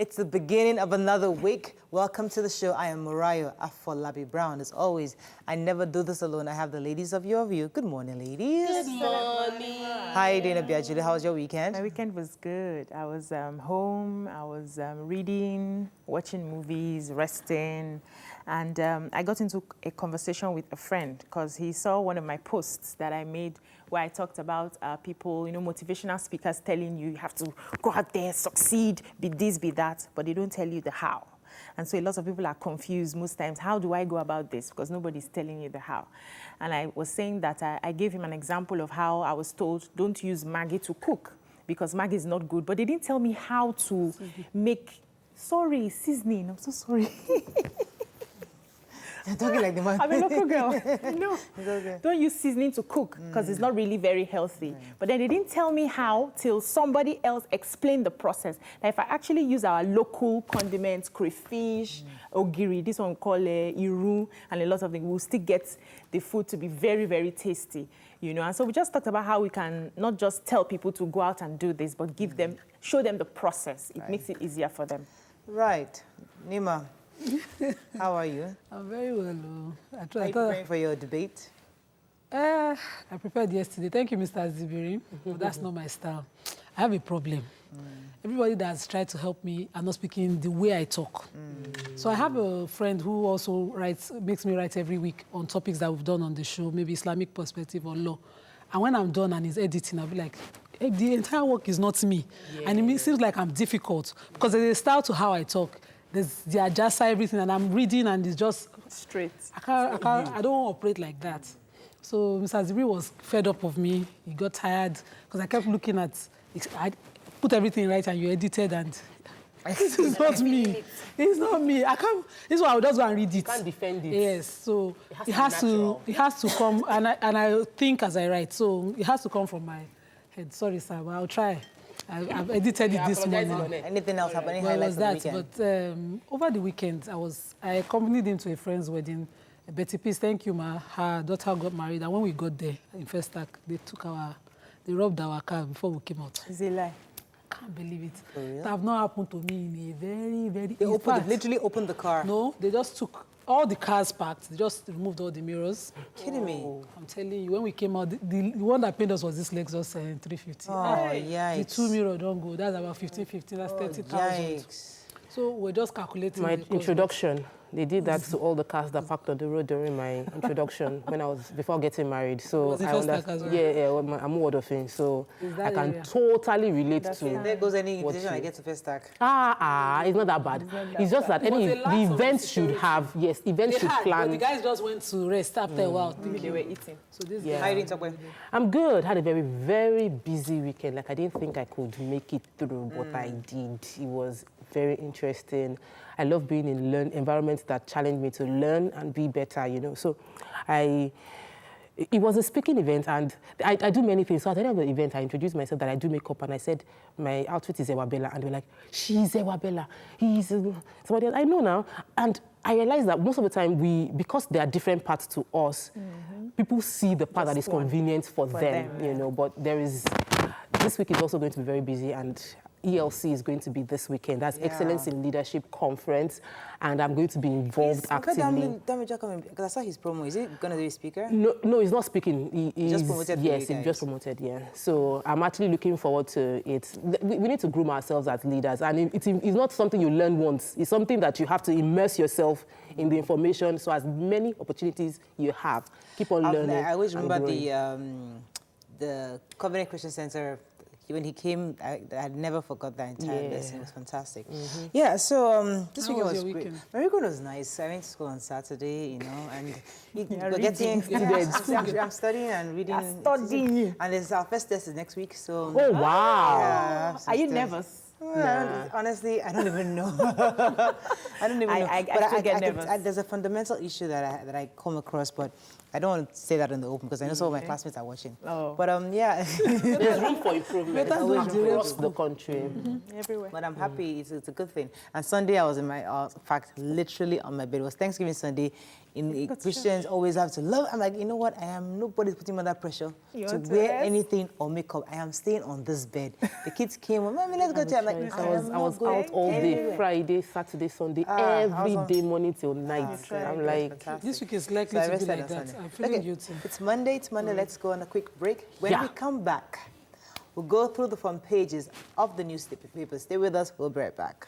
It's the beginning of another week. Welcome to the show. I am Murayo Afolabi Brown. As always, I never do this alone. I have the ladies of your view. Good morning, ladies. Good morning. Hi, Dana Biagili. How was your weekend? My weekend was good. I was home. I was reading, watching movies, resting. And I got into a conversation with a friend because he saw one of my posts that I made where I talked about people, motivational speakers telling you have to go out there, succeed, be this, be that, but they don't tell you the how. And so a lot of people are confused most times. How do I go about this? Because nobody's telling you the how. And I was saying that I gave him an example of how I was told, don't use Maggi to cook because Maggi is not good. But they didn't tell me how to make, seasoning. I'm so sorry. You're talking like the man. I'm a local girl. No, okay. Don't use seasoning to cook because it's not really very healthy. But then they didn't tell me how till somebody else explained the process. That if I actually use our local condiments, crayfish, ogiri, this one we call iru, and a lot of things, we'll still get the food to be very, very tasty. And so we just talked about how we can not just tell people to go out and do this, but give them, show them the process. It makes it easier for them. Right. Nima. How are you? I'm very well. Are you preparing for your debate? I prepared yesterday. Thank you, Mr. Zibiri. But that's not my style. I have a problem. Everybody that's tried to help me are not speaking the way I talk. So I have a friend who also makes me write every week on topics that we've done on the show, maybe Islamic perspective or law. And when I'm done and he's editing, I'll be like, hey, the entire work is not me. Yeah. And it seems like I'm difficult because there's a style to how I talk. There's the Ajasa, everything, and I'm reading, and it's just straight. I don't operate like that. So Mr. Zibri was fed up of me. He got tired because I kept looking at. I put everything right, and you edited, and this is not me. It's not me. I can't. This is why I would just go and read it. You can't defend it. Yes. So it has to come, and I think as I write. So it has to come from my head. Sorry, sir, but I'll try. I've edited it this morning. Anything else happening? Well, was that? But over the weekend, I accompanied him to a friend's wedding. Betty Peace, thank you, ma. Her daughter got married, and when we got there in First Act, they robbed our car before we came out. It's a lie. I can't believe it. Oh, yeah? That have not happened to me in a very, very. They literally opened the car. No, they just took all the cars parked. They just removed all the mirrors. Kidding me? I'm telling you, when we came out, the one that paid us was this Lexus 350. Oh, yikes. The 2 mirror don't go. That's about 15, that's 30,000. So we're just calculating. My introduction. They did that to all the cars that parked on the road during my introduction before getting married. So I understand. Yeah, I'm word of it. So I can totally relate to. There goes any invitation I get to First Stack. It's not that bad. It's just that the events should have, events should plan. But the guys just went to rest after a while. They were eating. So this How are you doing, I'm good. Had a very, very busy weekend. Like I didn't think I could make it through, but I did. It was very interesting. I love being in environments that challenge me to learn and be better, So it was a speaking event, and I do many things. So at the end of the event, I introduced myself that I do makeup, and I said, my outfit is Ewabella. And they were like, she's Ewabella. He's somebody else. I know now. And I realized that most of the time, because there are different parts to us, people see the part that is convenient for them, But this week is also going to be very busy, and ELC is going to be this weekend. That's Excellence in Leadership Conference, and I'm going to be involved actively. Because I saw his promo. Is he going to be a speaker? No, he's not speaking. He's just promoted. Yes, he just promoted. Yeah. So I'm actually looking forward to it. We need to groom ourselves as leaders, and it's not something you learn once. It's something that you have to immerse yourself in the information. So as many opportunities you have, keep on learning. I always remember the Covenant Christian Center. When he came, I had never forgot that entire lesson. It was fantastic. Yeah, so this weekend was great. My weekend was nice. I went to school on Saturday, and I'm studying and reading. And there's our first test is next week, so. Oh, wow. Yeah, are you nervous? Honestly, I don't even know. I don't even know. I get nervous. There's a fundamental issue that I come across, but I don't want to say that in the open because I know some of my classmates are watching. Oh. But yeah. There's room for improvement across the country. Everywhere. But I'm happy. It's a good thing. And Sunday, I was in my, in fact, literally on my bed. It was Thanksgiving Sunday. Christians always have to love. I'm like, you know what? Nobody's putting me under pressure to wear anything or makeup. I am staying on this bed. The kids came, Mommy, let's go to. I'm like, I was out all day, Friday, Saturday, Sunday, every day, morning till night. I'm like, this week is likely to be like that. I'm feeling guilty. It's Monday. Let's go on a quick break. When we come back, we'll go through the front pages of the newspaper. Stay with us. We'll be right back.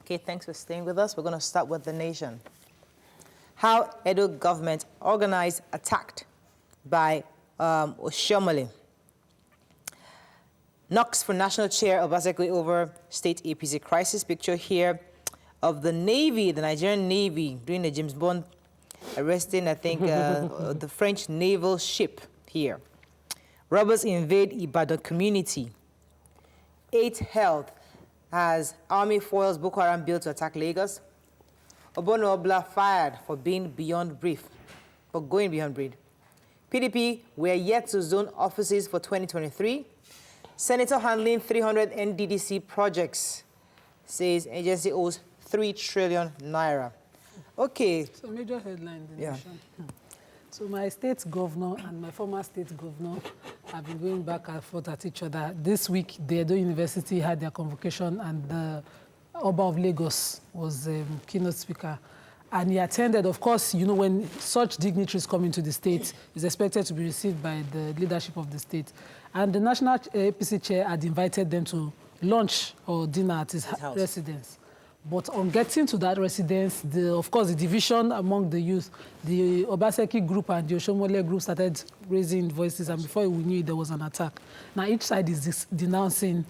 Okay, thanks for staying with us. We're going to start with The Nation. How Edo government organized, attacked by Oshiomhole. Knocks for national chair Obasanjo over state APC crisis. Picture here of the Navy, the Nigerian Navy, doing a James Bond, arresting, I think, the French naval ship here. Robbers invade Ibadan community. 8 held as army foils Boko Haram bill to attack Lagos. Obono Obla fired for being beyond brief, for going beyond brief. PDP were yet to zone offices for 2023. Senator handling 300 NDDC projects, says agency owes 3 trillion naira. Okay. So major headline, The Nation. So my state governor and my former state governor have been going back and forth at each other. This week, the Edo University had their convocation, and the Oba of Lagos was keynote speaker. And he attended. Of course, you know, when such dignitaries come into the state, it's expected to be received by the leadership of the state. And the national APC chair had invited them to lunch or dinner at his residence. But on getting to that residence, of course, the division among the youth, the Obaseki group and the Oshiomhole group started raising voices, and before we knew it, there was an attack. Now, each side is denouncing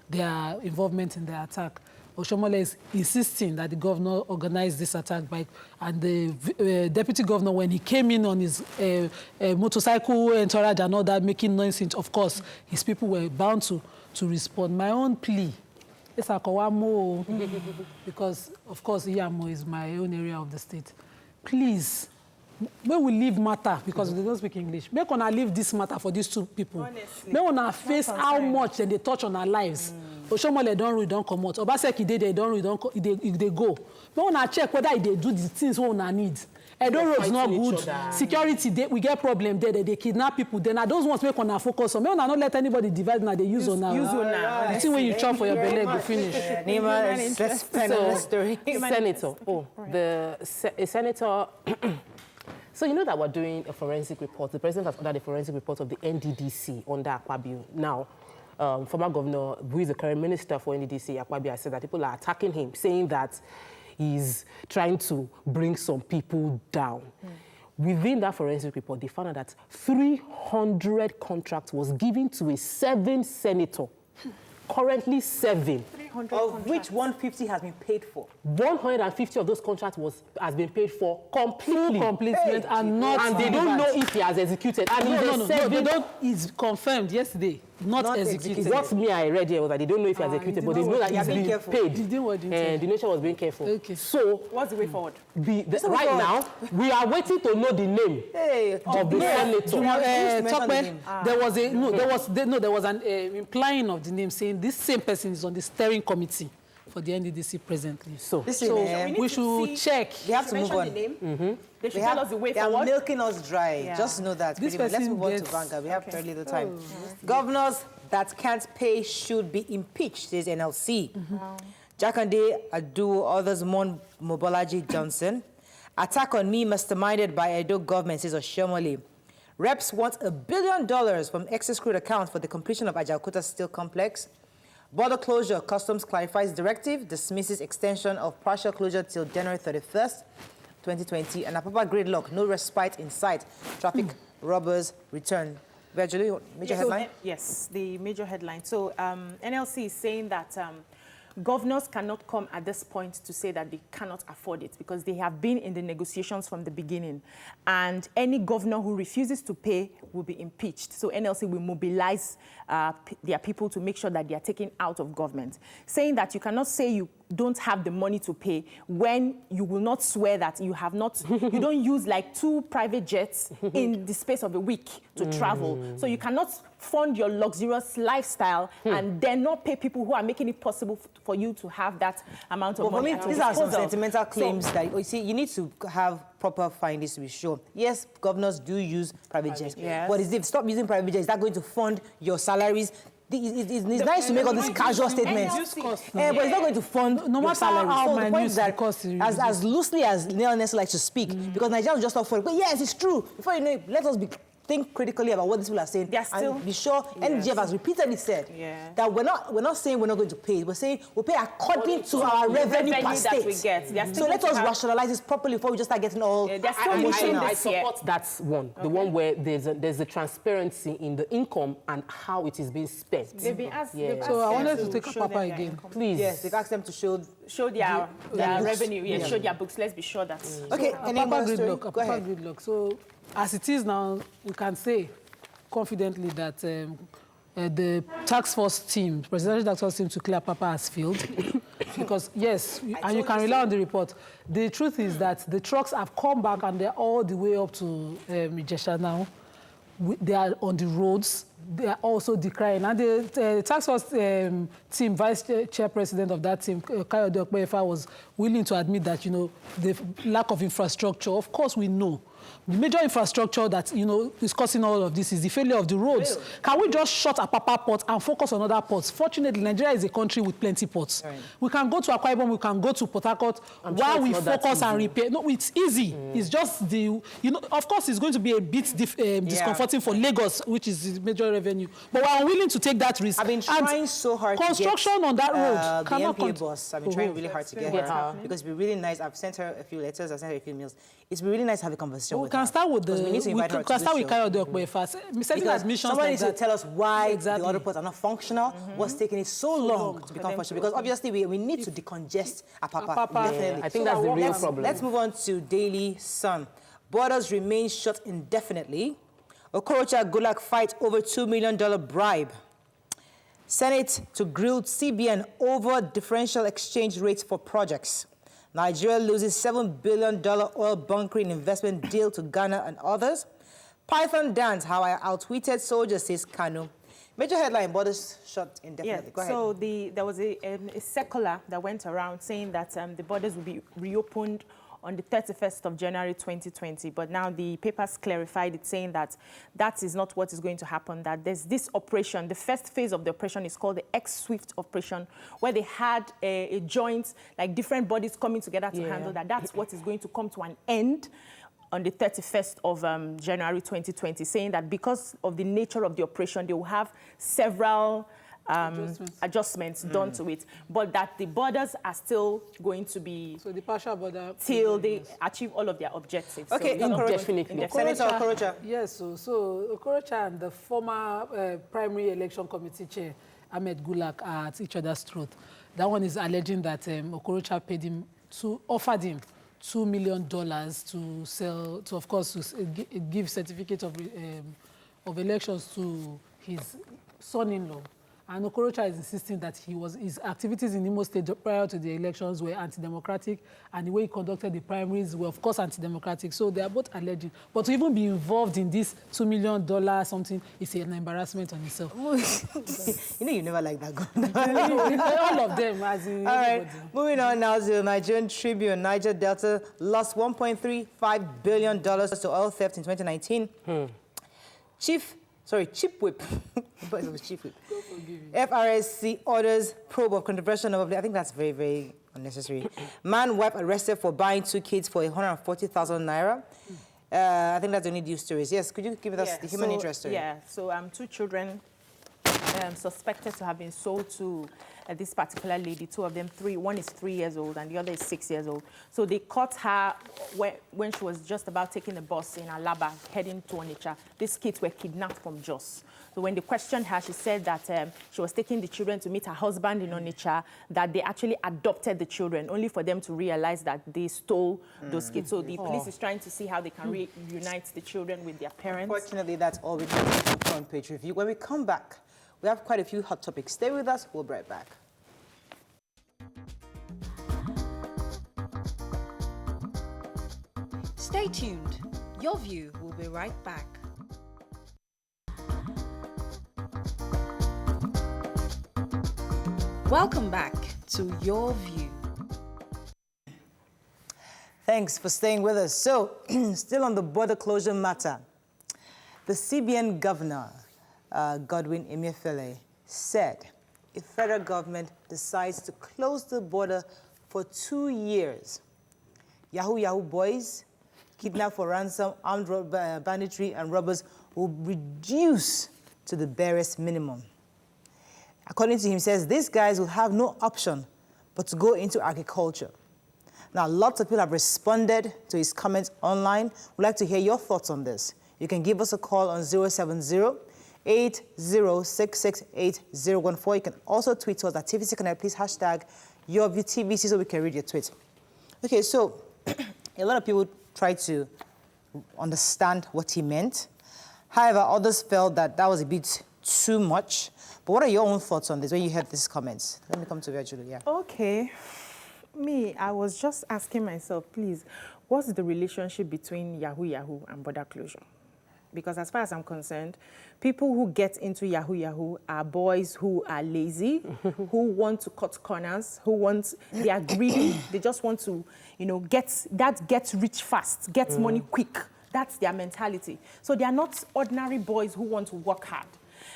their involvement in the attack. Oshiomhole is insisting that the governor organized this attack, and the deputy governor, when he came in on his motorcycle entourage and all that, making noise, of course, his people were bound to respond. My own plea, because, of course, Iyamo is my own area of the state. Please, when we leave matter, because they don't speak English, make una leave this matter for these 2 people. Honestly, make una face how much they touch on our lives. Oshiomhole don't come out. Obaseki they go. Make una check whether they do the things we una need. Edo road is not good. Security, we get problem there. They kidnap people. Then those ones make una focus on. Make una not let anybody divide now. They use on now. The thing when you chop for your belly, go finish. Nima, let's spend the story. Senator. A senator. So you know that we're doing a forensic report. The president has ordered a forensic report of the NDDC under Akpabio. Now, former governor, who is the current minister for NDDC, Akpabio, has said that people are attacking him, saying that he's trying to bring some people down. Within that forensic report, they found out that 300 contracts was given to a 7 senator. Currently 7. Of which 150 has been paid for. 150 of those contracts has been paid for completely. Completement and they don't know if he has executed. And they don't. It's confirmed yesterday. Not executed. What I read here was that they don't know if he has executed, but they know that he's been paid. And the nation was being careful. Okay. So what's the way forward? Right now, we are waiting to know the name of the senator. There was an implying of the name, saying this same person is on the steering committee for the NDDC presently. So we should check. They have to move on. The name. They should tell us the way forward. They are milking us dry. Yeah. Just know that. Let's move on to Vanguard. We have very little time. Governors that can't pay should be impeached, says NLC. Jakande Adu, others mourn Mobolaji Johnson. Attack on me masterminded by Edo government, says Oshiomhole. Reps want $1 billion from excess crude account for the completion of Ajaokuta Steel Complex. Border closure, Customs clarifies directive, dismisses extension of partial closure till January 31st, 2020. And Apapa gridlock, no respite in sight. Traffic robbers return. Virtually, major headline? Yes, the major headline. So NLC is saying that governors cannot come at this point to say that they cannot afford it because they have been in the negotiations from the beginning. And any governor who refuses to pay will be impeached. So NLC will mobilize their people to make sure that they are taken out of government. Saying that you cannot say you don't have the money to pay when you will not swear that you have not, you don't use like 2 private jets in the space of a week to travel. So you cannot fund your luxurious lifestyle and then not pay people who are making it possible for you to have that amount of money. For me, these are some sentimental claims that you see. You need to have proper findings to be sure. Yes, governors do use private jets, but if stop using private jets, is that going to fund your salaries? It's nice to make all these casual statements, but it's not going to fund your salaries. So the point is that, as loosely as Neil Nelson likes to speak, because Nigerians just talk for it. But yes, it's true. Before you know it, let us think critically about what these people are saying and be sure. NGF has repeatedly said that we're not saying we're not going to pay. We're saying we'll pay according to our revenue per state. We get. So let us rationalize this properly before we just start getting all emotional. I support that one, the one where there's a transparency in the income and how it is being spent. They've been asked, so I wanted to take Papa again. Please. Yes, they've asked them to show their revenue, show their books. Let's be sure that. Okay, any more story? Go ahead. Good luck. So, as it is now, we can say confidently that the task force team, presidential task force team to clear Papa has failed. Because, yes, and you can rely on the report. The truth is that the trucks have come back and they're all the way up to Ijesha now. They are on the roads. They are also decrying. And the task force team, vice chairperson of that team, Kayode Okpeyefa, was willing to admit that, the lack of infrastructure, of course we know. The major infrastructure that, is causing all of this is the failure of the roads. Really? Can we just shut Apapa port and focus on other ports? Fortunately, Nigeria is a country with plenty ports. Right. We can go to Akwa Ibom, we can go to Port Harcourt while we focus and repair. No, it's easy. It's just of course, it's going to be a bit discomforting for Lagos, which is the major revenue. But we're willing to take that risk. I've been trying so hard construction to get on that road. The MPA boss, I've been trying really hard to get her. Because it'd be really nice. I've sent her a few letters, I've sent her a few emails. It's really nice to have a conversation with her. We can start with Kayode Okpeyefa. Setting admissions somebody needs to tell us why the other ports are not functional, what's taking it so long to become functional. Because obviously we need to decongest Apapa. Definitely. I think that's the real problem. Let's move on to Daily Sun. Borders remain shut indefinitely. Okorocha Gulak fight over $2 million bribe. Senate to grill CBN over differential exchange rates for projects. Nigeria loses $7 billion oil bunkering investment deal to Ghana and others. Python dance, how I outwitted soldiers, says Kanu. Major headline, borders shut indefinitely. Go ahead. So there was a circular that went around saying that the borders will be reopened on the 31st of January 2020. But now the papers clarified it, saying that that is not what is going to happen, that there's this operation. The first phase of the operation is called the X-Swift operation, where they had a joint, like different bodies coming together to handle that. That's what is going to come to an end on the 31st of January 2020, saying that because of the nature of the operation, they will have several adjustments done to it, but that the borders are still going to be the partial border till they achieve all of their objectives. Okay, so definitely. Senator Okorocha. Yes, so Okorocha and the former primary election committee chair Ahmed Gulak are at each other's throat. That one is alleging that Okorocha offered him $2 million to sell, of course, to give certificate of elections to his son-in-law. And Okorocha is insisting that his activities in Imo State prior to the elections were anti-democratic, and the way he conducted the primaries were, of course, anti-democratic. So they are both alleging. But to even be involved in this $2 million something is an embarrassment on itself. You never like that. All of them, as in all right, moving on now to the Nigerian Tribune. Niger Delta lost $1.35 billion to oil theft in 2019. Chief Whip. But it was Chief Whip. FRSC orders probe of controversial number. I think that's very, very unnecessary. Man wife arrested for buying 2 kids for 140,000 naira. I think that's the only news stories. Yes, could you give us the human interest story? Yeah, so 2 children suspected to have been sold to this particular lady, two of them, one is 3 years old and the other is 6 years old. So they caught her when she was just about taking a bus in Alaba, heading to Onitsha. These kids were kidnapped from Jos. So when they questioned her, she said that she was taking the children to meet her husband in Onitsha, that they actually adopted the children, only for them to realize that they stole those kids. So the police is trying to see how they can reunite the children with their parents. Unfortunately, that's all we need for the front page review. When we come back, we have quite a few hot topics. Stay with us. We'll be right back. Stay tuned. Your View will be right back. Welcome back to Your View. Thanks for staying with us. So, still on the border closure matter, the CBN governor, Godwin Emefiele, said if federal government decides to close the border for 2 years, Yahoo boys, kidnapped for ransom, armed banditry, and robbers will reduce to the barest minimum. According to him, he says these guys will have no option but to go into agriculture. Now, lots of people have responded to his comments online. We'd like to hear your thoughts on this. You can give us a call on 070-8066-8014. You can also tweet us at TVC Connect. Please hashtag YourViewTVC so we can read your tweet. Okay, so a lot of people tried to understand what he meant. However, others felt that that was a bit too much. But what are your own thoughts on this when you heard these comments? Let me come to Virgil, yeah. Okay. I was just asking myself, please, what's the relationship between Yahoo and border closure? Because as far as I'm concerned, people who get into Yahoo are boys who are lazy, who want to cut corners, they are greedy. They just want to, get rich fast, get money quick. That's their mentality. So they are not ordinary boys who want to work hard.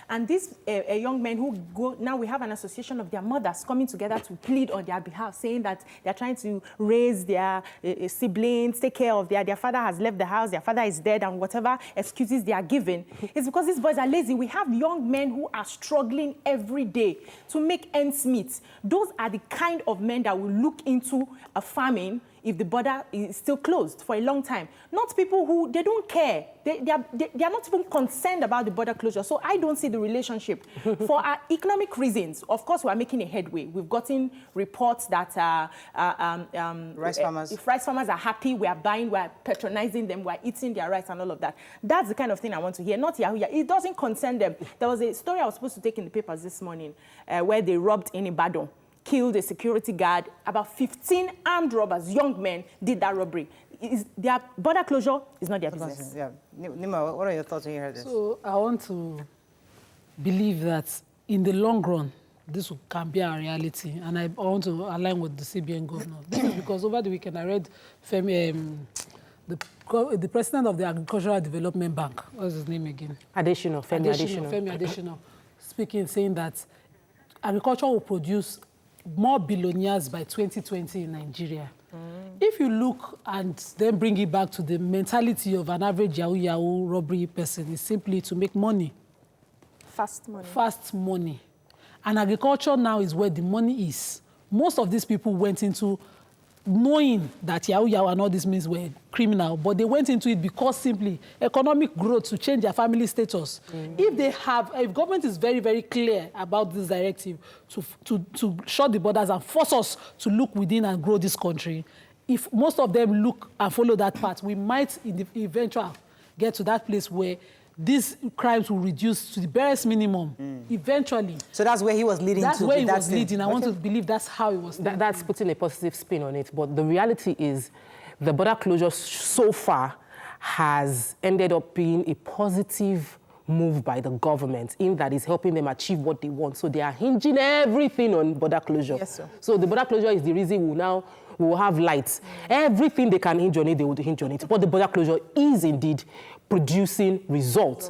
And these young men who go, now we have an association of their mothers coming together to plead on their behalf, saying that they're trying to raise their siblings, take care of their father has left the house, their father is dead, and whatever excuses they are giving. It's because these boys are lazy. We have young men who are struggling every day to make ends meet. Those are the kind of men that will look into a farming if the border is still closed for a long time. Not people who, they don't care. They are not even concerned about the border closure. So I don't see the relationship. For our economic reasons, of course, we're making a headway. We've gotten reports that rice farmers. If rice farmers are happy, we are buying, we are patronizing them, we are eating their rice and all of that. That's the kind of thing I want to hear, not Yahoo. It doesn't concern them. There was a story I was supposed to take in the papers this morning where they robbed in Ibadan, killed a security guard. About 15 armed robbers, young men, did that robbery. Their border closure is not their business. Yeah. Nima, what are your thoughts when you heard this? So I want to believe that in the long run, this can be a reality. And I want to align with the CBN governor. This is because over the weekend I read the president of the Agricultural Development Bank, what's his name again? Femi Adesina, speaking, saying that agriculture will produce more billionaires by 2020 in Nigeria. If you look and then bring it back to the mentality of an average Yahoo robbery person, is simply to make money. Fast money. Fast money. And agriculture now is where the money is. Most of these people went into knowing that Yahoo and all these means were criminal, but they went into it because simply economic growth to change their family status. If government is very, very clear about this directive to shut the borders and force us to look within and grow this country, if most of them look and follow that path, we might in the eventual get to that place where these crimes will reduce to the barest minimum eventually. So that's where he was leading to. That's where he was leading. I want to believe that's how he was. That's putting a positive spin on it. But the reality is the border closure so far has ended up being a positive move by the government in that it's helping them achieve what they want. So they are hinging everything on border closure. Yes, sir. So the border closure is the reason we will have lights. Everything they can hinge on it, they will hinge on it. But the border closure is indeed producing results.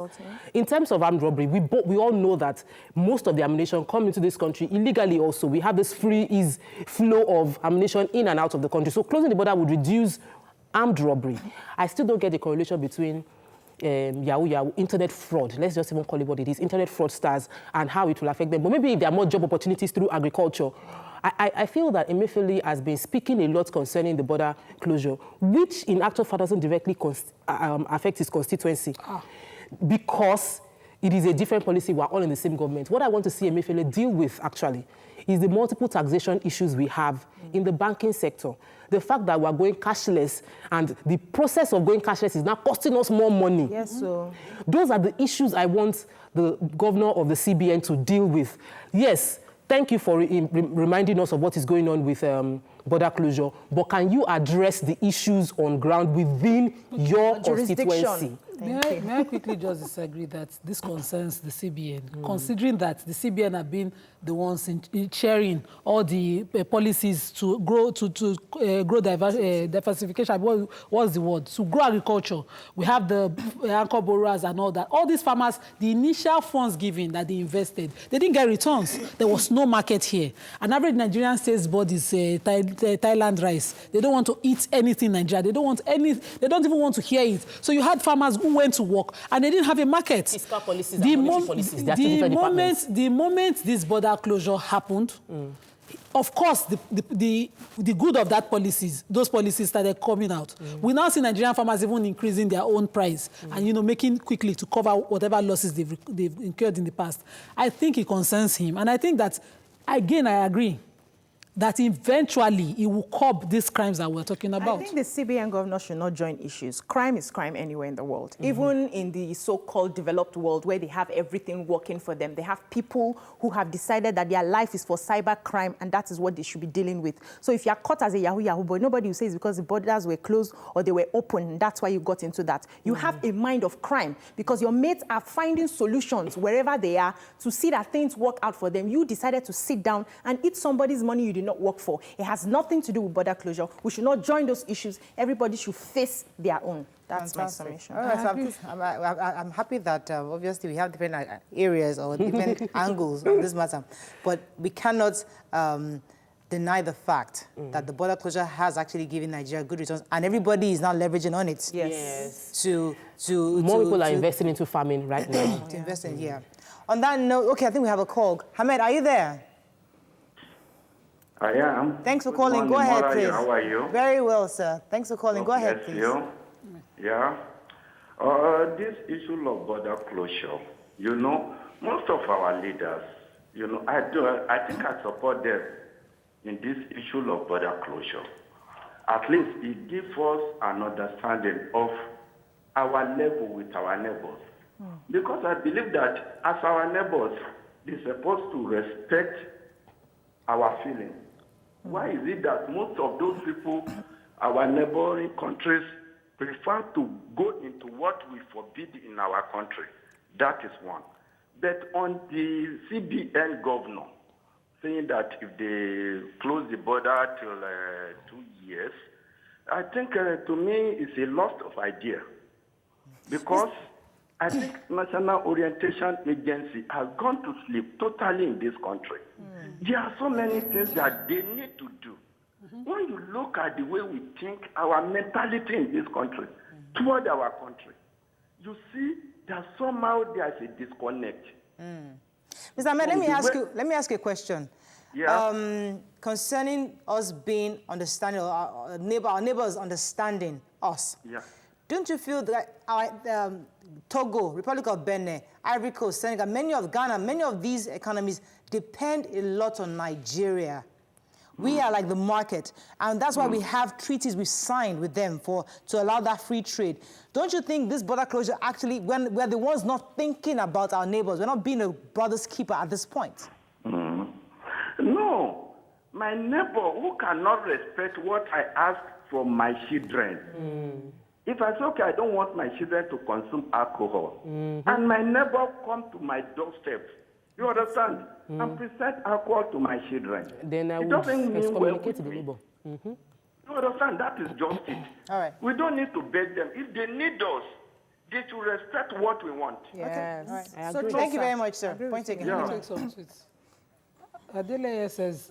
In terms of armed robbery, we all know that most of the ammunition come into this country illegally also. We have this free flow of ammunition in and out of the country. So closing the border would reduce armed robbery. I still don't get the correlation between Yahoo, internet fraud. Let's just even call it what it is, internet fraudsters, and how it will affect them. But maybe if there are more job opportunities through agriculture. I feel that Emefiele has been speaking a lot concerning the border closure, which in actual fact doesn't directly affect his constituency. Because it is a different policy, we're all in the same government. What I want to see Emefiele deal with, actually, is the multiple taxation issues we have in the banking sector. The fact that we're going cashless, and the process of going cashless is now costing us more money. Yes, so those are the issues I want the governor of the CBN to deal with. Yes, thank you for reminding us of what is going on with border closure, but can you address the issues on ground within your constituency? May I quickly just disagree that this concerns the CBN, considering that the CBN have been the ones in sharing all the policies to grow grow diversification. What's the word? To grow agriculture. We have the anchor borrowers and all that. All these farmers, the initial funds given that they invested, they didn't get returns. There was no market here. An average Nigerian sales board is Thailand rice. They don't want to eat anything in Nigeria. They don't want any. They don't even want to hear it. So you had farmers who went to work and they didn't have a market. Fiscal policies and monetary policies. The moment this border closure happened, of course, the good of that those policies started coming out. We now see Nigerian farmers even increasing their own price and, making quickly to cover whatever losses they've incurred in the past. I think it concerns him. And I think that, again, I agree that eventually it will curb these crimes that we're talking about. I think the CBN governor should not join issues. Crime is crime anywhere in the world. Even in the so-called developed world where they have everything working for them, they have people who have decided that their life is for cyber crime and that is what they should be dealing with. So if you're caught as a Yahoo boy, nobody will say it's because the borders were closed or they were open and that's why you got into that. You have a mind of crime because your mates are finding solutions wherever they are to see that things work out for them. You decided to sit down and eat somebody's money you did not work for. It has nothing to do with border closure. We should not join those issues. Everybody should face their own. That's my summation. All right, so I'm happy that obviously we have different areas or different angles on this matter, but we cannot deny the fact that the border closure has actually given Nigeria good returns, and everybody is now leveraging on it. Yes. More people are investing into farming right now. To invest in here. On that note, okay, I think we have a call. Hamed, are you there? I am. Thanks for calling. Go ahead, please. How are you? Very well, sir. Thanks for calling. Go ahead, please. You. Yeah. This issue of border closure, most of our leaders, I think I support them in this issue of border closure. At least it gives us an understanding of our level with our neighbors. Because I believe that as our neighbors, they're supposed to respect our feelings. Why is it that most of those people, our neighboring countries, prefer to go into what we forbid in our country? That is one. But on the CBN governor saying that if they close the border till 2 years, I think to me it's a loss of idea. Because I think National Orientation Agency has gone to sleep totally in this country. There are so many things that they need to do. When you look at the way we think, our mentality in this country, toward our country, you see that somehow there's a disconnect. Mr. Ahmed, let me ask you a question. Yeah. Concerning us being understanding, our neighbors understanding us. Yeah. Don't you feel that our Togo, Republic of Benin, Ivory Coast, Senegal, many of Ghana, many of these economies depend a lot on Nigeria? We are like the market, and that's why we have treaties we signed with them to allow that free trade. Don't you think this border closure actually, when we're the ones not thinking about our neighbors, we're not being a brother's keeper at this point? No, my neighbor who cannot respect what I ask from my children. If I say, okay, I don't want my children to consume alcohol, and my neighbor come to my doorstep, you understand? And present alcohol to my children. Then I it would doesn't mean communicate to the neighbor. You understand? That is just it. All right. We don't need to beg them. If they need us, they should respect what we want. Yes. Okay. All right. So thank you very much, sir. Point taken. Yeah. Let me take some tweets. Adele says,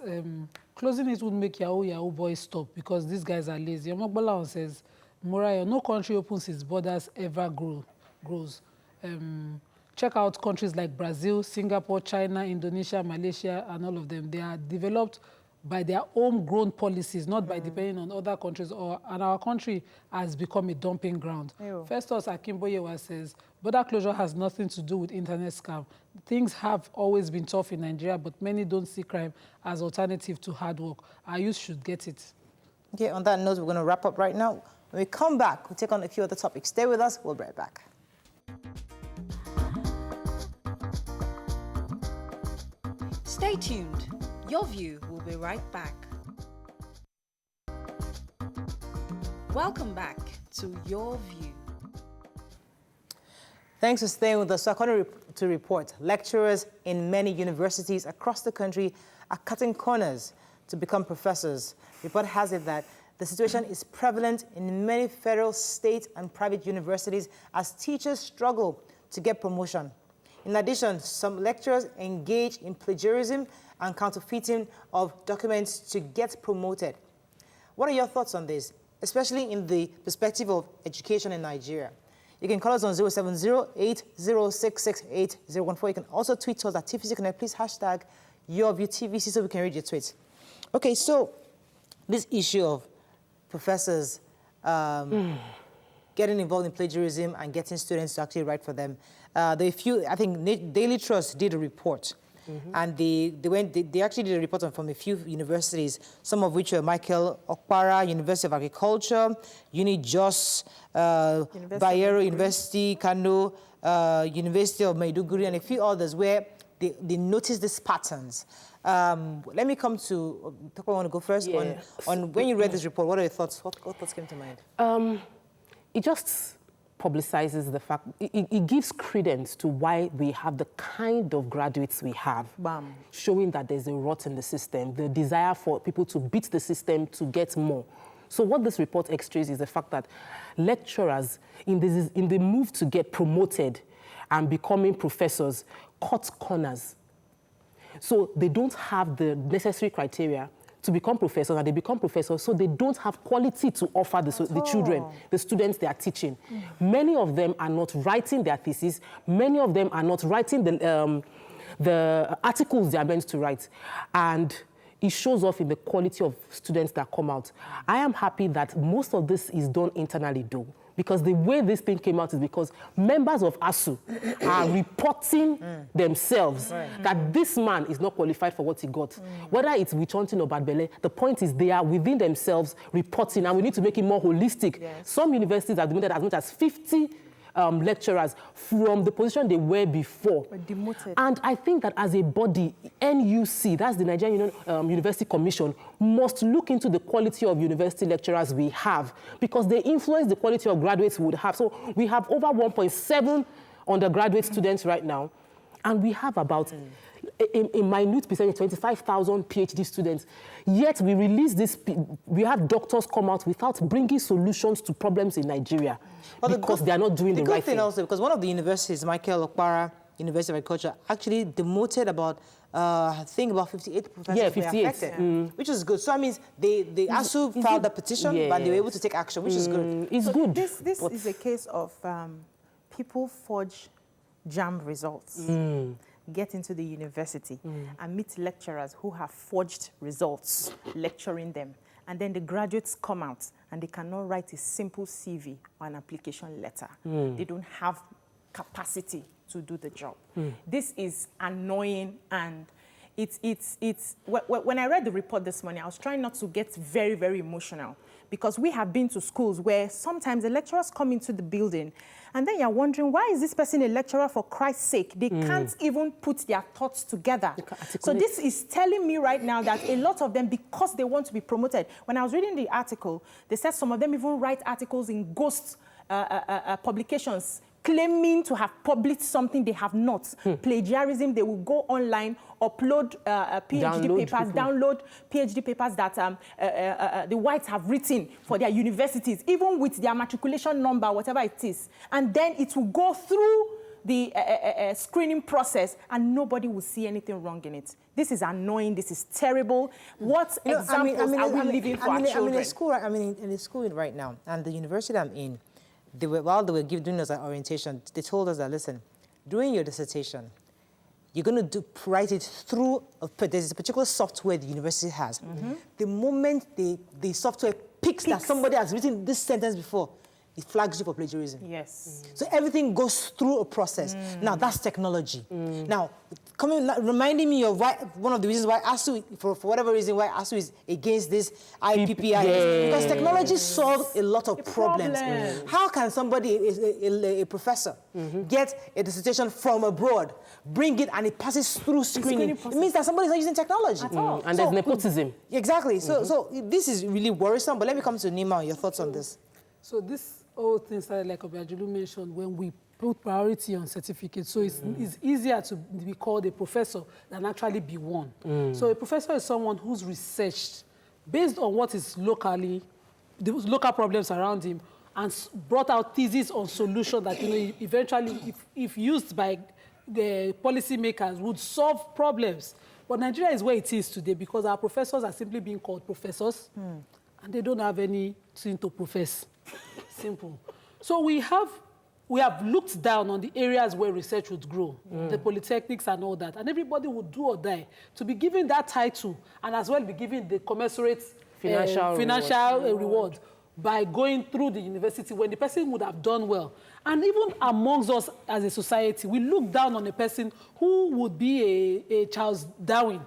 closing it would make Yahoo boys stop because these guys are lazy. Omogbola says, Morayo, no country opens its borders ever grow. grows. Check out countries like Brazil, Singapore, China, Indonesia, Malaysia, and all of them. They are developed by their homegrown policies, not by depending on other countries. And our country has become a dumping ground. Festus Akimboyewa says, border closure has nothing to do with internet scam. Things have always been tough in Nigeria, but many don't see crime as alternative to hard work. Our youth should get it. Okay, on that note, we're going to wrap up right now. When we come back, we'll take on a few other topics. Stay with us. We'll be right back. Stay tuned. Your View will be right back. Welcome back to Your View. Thanks for staying with us. So according to report, lecturers in many universities across the country are cutting corners to become professors. Report has it that the situation is prevalent in many federal, state, and private universities as teachers struggle to get promotion. In addition, some lecturers engage in plagiarism and counterfeiting of documents to get promoted. What are your thoughts on this, especially in the perspective of education in Nigeria? You can call us on 070-8066-8014. You can also tweet us at TVC Connect. Please hashtag YourViewTVC so we can read your tweets. Okay, so this issue of professors getting involved in plagiarism and getting students to actually write for them. I think Daily Trust did a report, and they actually did a report from a few universities, some of which were Michael Okpara, University of Agriculture, UniJos, Bayero University, Kano, University of Maiduguri, and a few others where they noticed these patterns. Let me come to, I want to go first. Yeah. On when you read this report, what are your thoughts? What thoughts came to mind? It just publicizes the fact, it gives credence to why we have the kind of graduates we have, showing that there's a rot in the system, the desire for people to beat the system to get more. So what this report extracts is the fact that lecturers, in the move to get promoted and becoming professors, cut corners. So they don't have the necessary criteria to become professors, and they become professors, so they don't have quality to offer the children, the students they are teaching. Many of them are not writing their thesis. Many of them are not writing the articles they are meant to write. And it shows off in the quality of students that come out. I am happy that most of this is done internally, though, because the way this thing came out is because members of ASU are reporting themselves that this man is not qualified for what he got. Whether it's Wichontin or Badbele, the point is they are within themselves reporting, and we need to make it more holistic. Yes. Some universities have demoted as much as 50 lecturers from the position they were before. Demoted. And I think that as a body, NUC, that's the Nigerian University Commission, must look into the quality of university lecturers we have, because they influence the quality of graduates we would have. So we have over 1.7 undergraduate students right now, and we have about a minute percentage, 25,000 PhD students. Yet we release this, we have doctors come out without bringing solutions to problems in Nigeria, because they are not doing the right thing. Also, because one of the universities, Michael Okpara, University of Agriculture, actually demoted about, I think about 58 professors. Yeah, 58. Affected, which is good. So that means they ASU filed a petition, but they were able to take action, which is good. It's good. This is a case of people forge JAMB results. Get into the university and meet lecturers who have forged results, lecturing them. And then the graduates come out and they cannot write a simple CV or an application letter. They don't have capacity to do the job. This is annoying, and when I read the report this morning, I was trying not to get very, very emotional, because we have been to schools where sometimes the lecturers come into the building and then you're wondering, why is this person a lecturer, for Christ's sake? They can't even put their thoughts together. So this is telling me right now that a lot of them, because they want to be promoted, when I was reading the article, they said some of them even write articles in ghost publications, claiming to have published something they have not. Plagiarism, they will go online, upload download PhD papers that the whites have written for their universities, even with their matriculation number, whatever it is. And then it will go through the screening process, and nobody will see anything wrong in it. This is annoying. This is terrible. What examples are we living for our children? I'm in a school right now, and the university I'm in, while they were doing us an orientation, they told us that, listen, during your dissertation, you're going to write it through, there's a particular software the university has. The moment the software picks that somebody has written this sentence before, it flags you for plagiarism. Yes. So everything goes through a process. Now, that's technology. Now, reminding me of one of the reasons why ASU, for whatever reason, why ASU is against this IPPI, because technology solves a lot of problems. How can somebody, a professor, get a dissertation from abroad, bring it, and it passes through screening? It means that somebody's not using technology. At all. And there's nepotism. Exactly. So this is really worrisome, but let me come to Nima on your thoughts on this. So this whole thing started, like Obasanjo mentioned, when we put priority on certificates. So it's easier to be called a professor than actually be one. So a professor is someone who's researched based on what is locally, the local problems around him, and brought out theses on solutions that, eventually, if used by the policymakers, would solve problems. But Nigeria is where it is today because our professors are simply being called professors, and they don't have anything to profess. Simple. So we have looked down on the areas where research would grow, the polytechnics and all that, and everybody would do or die to be given that title and as well be given the commensurate financial reward by going through the university when the person would have done well. And even amongst us as a society, we look down on a person who would be a Charles Darwin,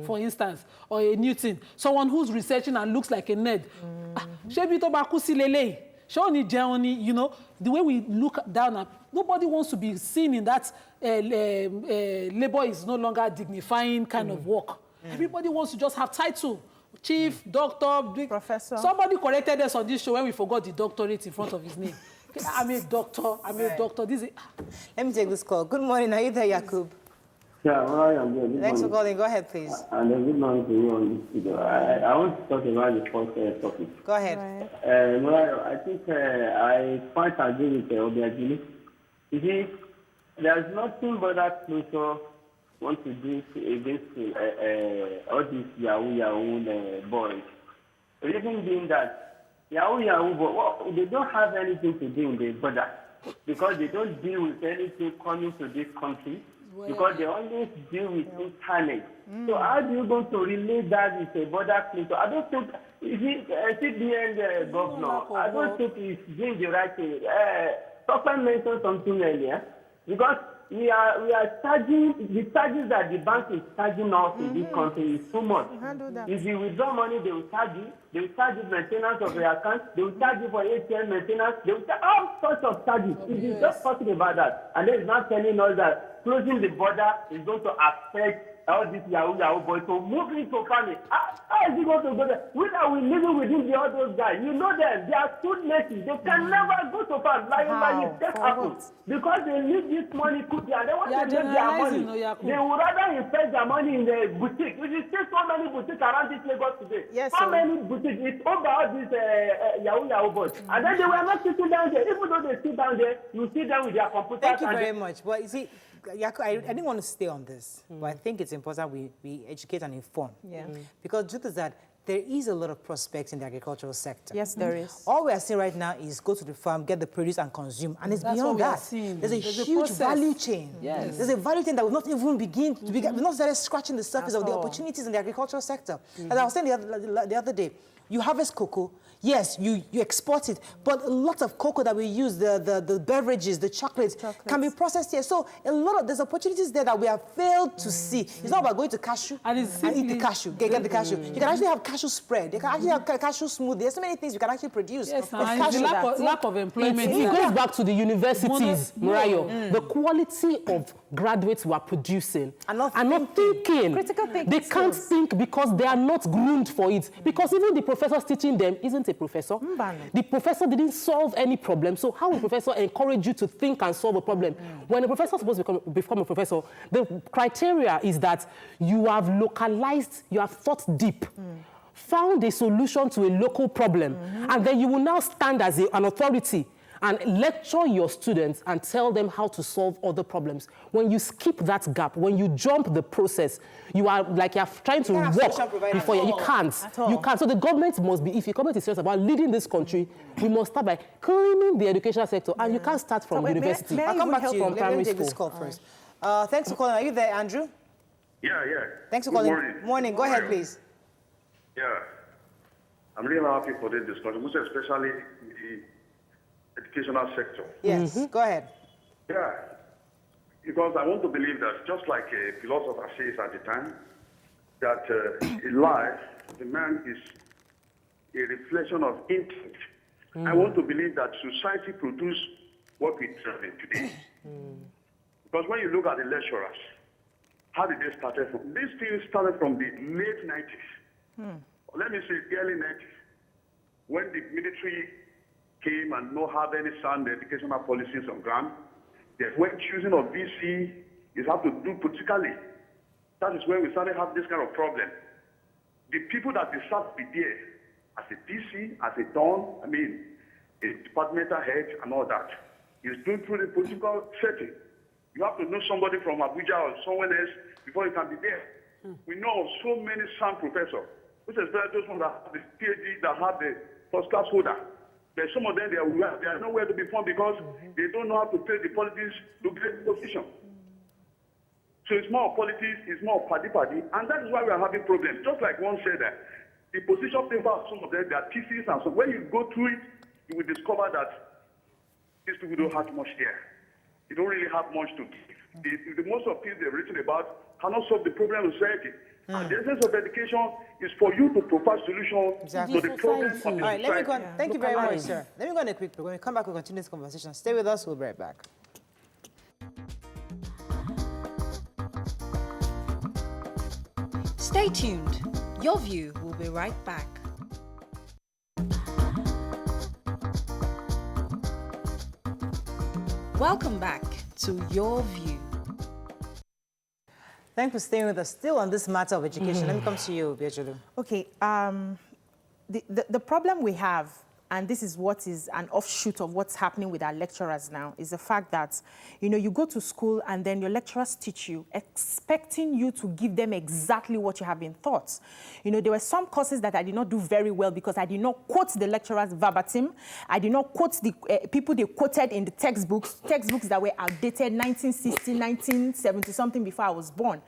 for instance, or a Newton, someone who's researching and looks like a nerd. The way we look down at, nobody wants to be seen in that labor is no longer dignifying kind of work. Everybody wants to just have title. Chief, doctor, professor. Somebody corrected us on this show when we forgot the doctorate in front of his name. I'm a doctor. Let me take this call. Good morning. Are you there, Yakub? Yeah, well, I am there. Thanks for calling. Go ahead, please. And good morning to you on this video. I want to talk about the first topic. Go ahead. Well, I think I quite agree with Obasanjo. You see, there's nothing but that closure want to do against all these Yahoo boys. The reason being that Yahoo boys, they don't have anything to do in the border because they don't deal with anything coming to this country. Because they always deal with internet. So how do you go to relate that with a border closure? I don't think, CBN governor, I don't think he's doing the right thing. Stockbroker mentioned something earlier, because we are charging, the charges that the bank is charging us in this country is too much. If you withdraw money, they will charge you. They will charge you maintenance of your account. They will charge you for ATM maintenance. They will charge all sorts of charges. It is just talking about that. And then it's not telling us that closing the border is going to affect all these Yahoo boys. So moving to family. How is it going to go there? We are living within all those guys. You know them. They are food nations. They can never go to farm. Like that happens. Because they need this money quickly and they want to make their money. They would rather invest their money in the boutique. We see so many boutiques around this Lagos today. Yes, how many boutiques? It's over all these Yahoo boys. And then they were not sitting down there. Even though they sit down there, you see them with their computers. Thank you very much. Well, you see, I didn't want to stay on this, but I think it's important we educate and inform. Because the truth is that there is a lot of prospects in the agricultural sector. Yes, there is. All we are seeing right now is go to the farm, get the produce, and consume. And it's beyond that. There's a huge value chain. There's a value chain that will not even begin to begin. We're not started scratching the surface of the opportunities in the agricultural sector. As I was saying the other day, you harvest cocoa. Yes, you export it, but a lot of cocoa that we use, the beverages, the chocolates, can be processed here. So there's opportunities there that we have failed to see. It's not about going to cashew and eat the cashew, get the cashew. You can actually have cashew spread. You can actually have cashew smoothie. There's so many things you can actually produce. Yes, and lack of employment. It goes back to the universities, Murayo. The quality of graduates we are producing are not thinking. Critical thinking. They can't think because they are not groomed for it. Because even the professors teaching them isn't a professor. The professor didn't solve any problem. So how will a professor encourage you to think and solve a problem? When a professor is supposed to become a professor, the criteria is that you have localized, you have thought deep, found a solution to a local problem, and then you will now stand as an authority and lecture your students and tell them how to solve other problems. When you skip that gap, when you jump the process, you are like you're trying to walk before you can't. You can't. So the government must be, if the government is serious about leading this country, we must start by cleaning the educational sector, and you can't start from university. I'll come back to you. Let me take this call first. Thanks for calling. Are you there, Andrew? Yeah. Thanks for calling. Morning. Go ahead, please. Yeah. I'm really happy for this discussion, most especially the educational sector. Yes, go ahead. Yeah. Because I want to believe that, just like a philosopher says at the time, that in life, the man is a reflection of intent. I want to believe that society produces what we serve today. Because when you look at the lecturers, how did they start from? This thing started from the late 90s. Let me say early 90s, when the military came and not have any sound educational policies on ground. When choosing of VC is have to do politically. That is when we started have this kind of problem. The people that deserve to be there, as a DC, as a Don, a departmental head and all that, is doing through the political setting. You have to know somebody from Abuja or someone else before you can be there. We know so many sound professors, which is those ones that have the PhD, that have the first class holder. There's some of them, they are nowhere to be found because they don't know how to play the politics to get the position. So it's more politics, it's more party, and that is why we are having problems. Just like one said that the position paper, some of them, they are theses, and so when you go through it, you will discover that these people don't have much there. They don't really have much to give. The most of things they've written about cannot solve the problem of society. And the essence of education is for you to provide solutions to the problem of the society. All right, let me go. Thank you very much, sir. Let me go on a quick break. When we come back, we'll continue this conversation. Stay with us. We'll be right back. Stay tuned. Your View will be right back. Welcome back to Your View. Thanks for staying with us. Still on this matter of education. Let me come to you, Biajulu. Okay. The problem we have, and this is what is an offshoot of what's happening with our lecturers now, is the fact that, you go to school and then your lecturers teach you, expecting you to give them exactly what you have been taught. There were some courses that I did not do very well because I did not quote the lecturers verbatim. I did not quote the people they quoted in the textbooks that were outdated 1960, 1970 something before I was born.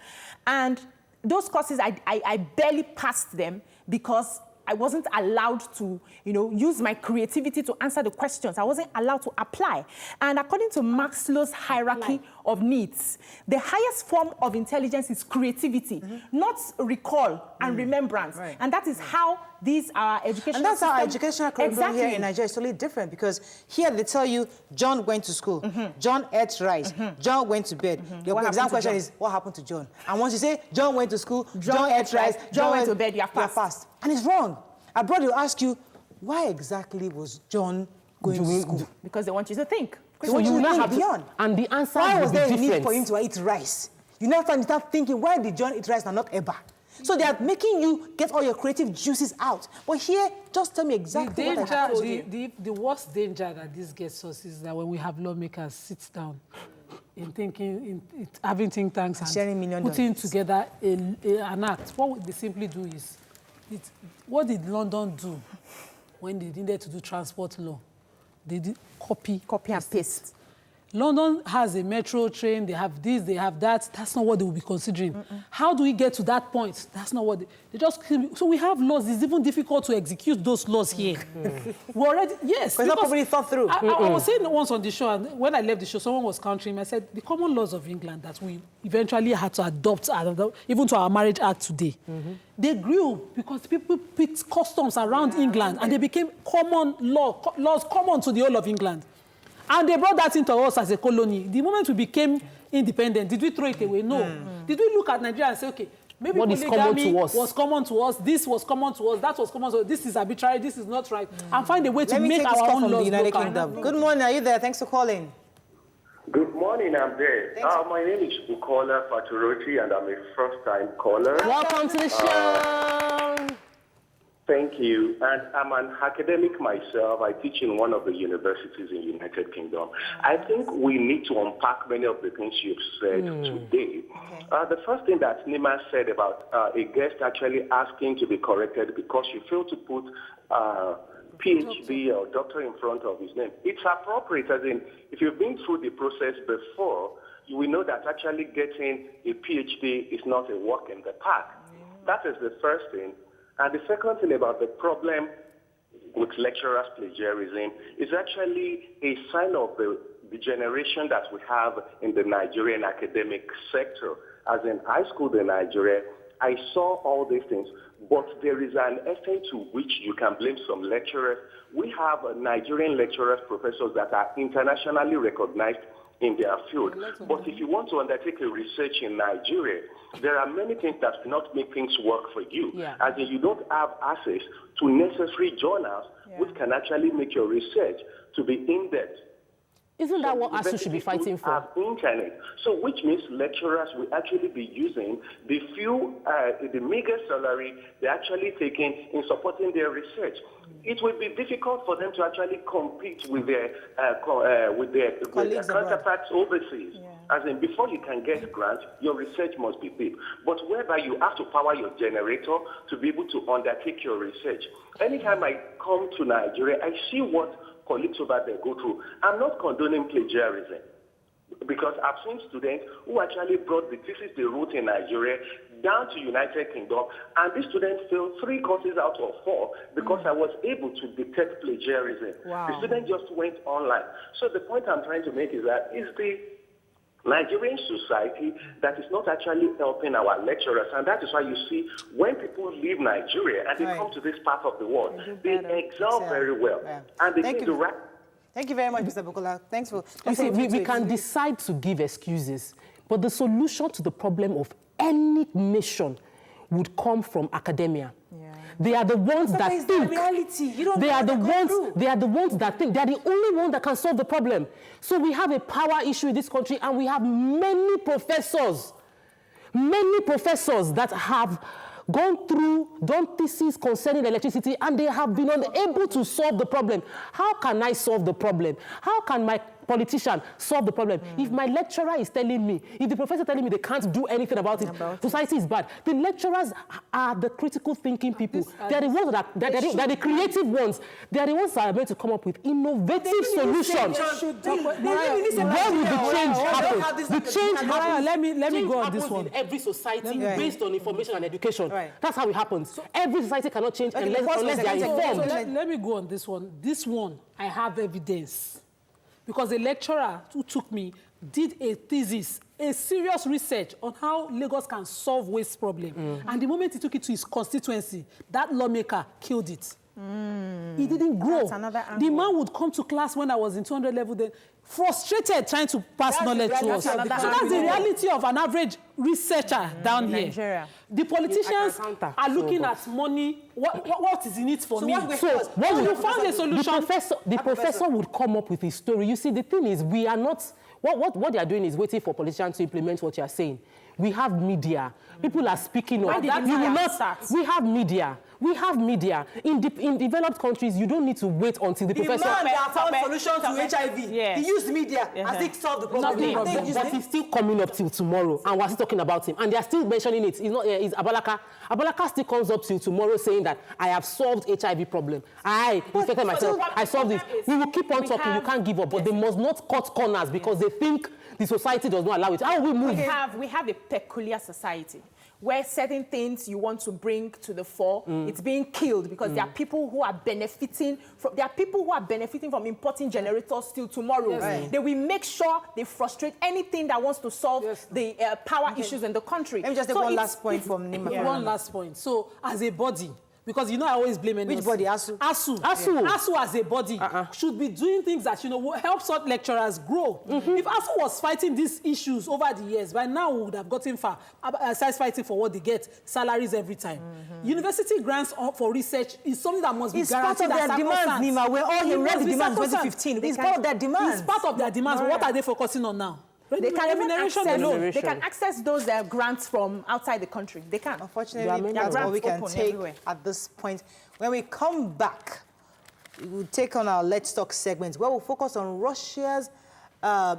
And those courses, I barely passed them because I wasn't allowed to, use my creativity to answer the questions. I wasn't allowed to apply. And according to Maslow's hierarchy of needs, the highest form of intelligence is creativity, not recall and remembrance. Right. And that is how these are educational And that's systems. our educational curriculum here in Nigeria is totally different, because here they tell you John went to school, John ate rice, John went to bed. Your exam question is, what happened to John? And once you say John went to school, John ate rice, John went to bed, you are fast. And it's wrong. Abroad, they'll ask you, why exactly was John going to school? Because they want you to think. So you will not have beyond. And the answer why was there a different. need for him to eat rice? You now start thinking, why did John eat rice and not Eba? So they are making you get all your creative juices out. But here, just tell me exactly what I told you. The worst danger that this gets us is that when we have lawmakers sit down in thinking, having think tanks and sharing putting together an act, what they simply do is, what did London do when they needed to do transport law? They did copy and paste. London has a metro train, they have this, they have that. That's not what they will be considering. How do we get to that point? That's not what they just... So we have laws. It's even difficult to execute those laws here. We already... Yes. Because it's not probably thought through. I was saying once on the show, and when I left the show, someone was countering me. I said, the common laws of England that we eventually had to adopt, even to our Marriage Act today, they grew because people picked customs around England, and they became common laws common to the whole of England. And they brought that into us as a colony. The moment we became independent, did we throw it away? No. Did we look at Nigeria and say, okay, maybe polygamy was common to us, this was common to us, that was common to us, this is arbitrary, this is not right, and find a way to make our own laws local. Good morning, are you there? Thanks for calling. Good morning, I'm there. My name is Bukola Faturoti, and I'm a first-time caller. Welcome to the show. Thank you. And I'm an academic myself. I teach in one of the universities in the United Kingdom. I think we need to unpack many of the things you've said today. Okay. The first thing that Nima said about a guest actually asking to be corrected because you failed to put PhD or doctor in front of his name. It's appropriate, as in, if you've been through the process before, you will know that actually getting a PhD is not a walk in the park. That is the first thing. And the second thing about the problem with lecturers' plagiarism is actually a sign of the generation that we have in the Nigerian academic sector. As in high school in Nigeria, I saw all these things, but there is an extent to which you can blame some lecturers. We have Nigerian lecturers, professors that are internationally recognized in their field. But if you want to undertake a research in Nigeria, there are many things that do not make things work for you. As in, you don't have access to necessary journals which can actually make your research to be in-depth. Isn't that what ASU should be fighting for? Internet. So which means lecturers will actually be using the few, the meager salary they're actually taking in supporting their research. It will be difficult for them to actually compete with their counterparts overseas. As in, before you can get grants, your research must be deep. But whereby you have to power your generator to be able to undertake your research. Anytime I come to Nigeria, I see what colleagues over there go through. I'm not condoning plagiarism because I've seen students who actually brought the thesis they wrote in Nigeria down to United Kingdom, and these students failed 3 courses out of 4 because I was able to detect plagiarism. The student just went online. So the point I'm trying to make is that it's the Nigerian society that is not actually helping our lecturers, and that is why you see when people leave Nigeria and they come to this part of the world, they excel very well. And they do the right. Thank you very much, Mr. Bukola. Thanks for... You see, we can decide to give excuses, but the solution to the problem of any nation would come from academia. They are the ones that think. They are the ones that think. They are the only ones that can solve the problem. So we have a power issue in this country, and we have many professors that have gone through, done theses concerning electricity, and they have been unable to solve the problem. How can I solve the problem? How can my politician solve the problem? If my lecturer is telling me, if the professor is telling me they can't do anything about it, society is bad. The lecturers are the critical thinking people. They are the ones that are the creative ones. They are the ones that are going to come up with innovative solutions. Where will the change happen? The change happens. Let me go on this one. In every society based on information and education. That's how it happens. So every society cannot change unless they are informed. So let me go on this one. This one, I have evidence. Because a lecturer who took me did a thesis, a serious research on how Lagos can solve waste problem. And the moment he took it to his constituency, that lawmaker killed it. He didn't grow. The man would come to class when I was in 200 level, then frustrated trying to pass knowledge to us. So that's the reality of an average researcher down here. Nigeria. The politicians are looking at money. What is in it for me? So when you found a solution, the professor would come up with his story. You see, the thing is, we are not. What they are doing is waiting for politicians to implement what you are saying. We have media. People are speaking up. We have media. We have media. In developed countries, you don't need to wait until the professor... The man that found solution to HIV, he used media and still solved the problem. But he's still coming up till tomorrow, and we're still talking about him. And they are still mentioning it. It's Abalaka. Abalaka still comes up till tomorrow saying that I have solved HIV problem. I infected myself. I solved it. We will keep on talking. You can't give up. But they must not cut corners because they think the society does not allow it. How will we move? We have a peculiar society where certain things you want to bring to the fore, it's being killed because there are people who are benefiting from importing generators till tomorrow. They will make sure they frustrate anything that wants to solve the power issues in the country. Let me just take one last point from Nima. One last point. So, as a body, because I always blame NLC. Which body? ASU. ASU as a body should be doing things that helps our lecturers grow. If ASU was fighting these issues over the years, by now we would have gotten far. Besides fighting for what they get, salaries every time. University grants for research is something that must be guaranteed. It's part of their demands, Nima. We're all read the demands 2015. It's part of their demands. It's part of their demands. What are they focusing on now? They can even alone. they can access those grants from outside the country. They can. Unfortunately, that's all we can take at this point. When we come back, we will take on our Let's Talk segment, where we'll focus on Russia's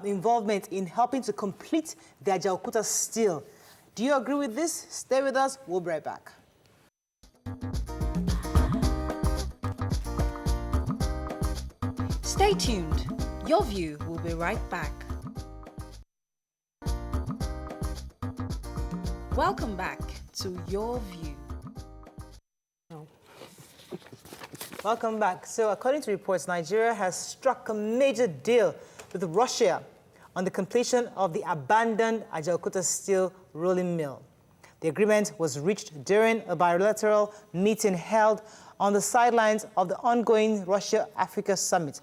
involvement in helping to complete the Ajaokuta Steel. Do you agree with this? Stay with us. We'll be right back. Stay tuned. Your View will be right back. Welcome back to Your View. Welcome back. So, according to reports, Nigeria has struck a major deal with Russia on the completion of the abandoned Ajaokuta Steel Rolling Mill. The agreement was reached during a bilateral meeting held on the sidelines of the ongoing Russia-Africa Summit.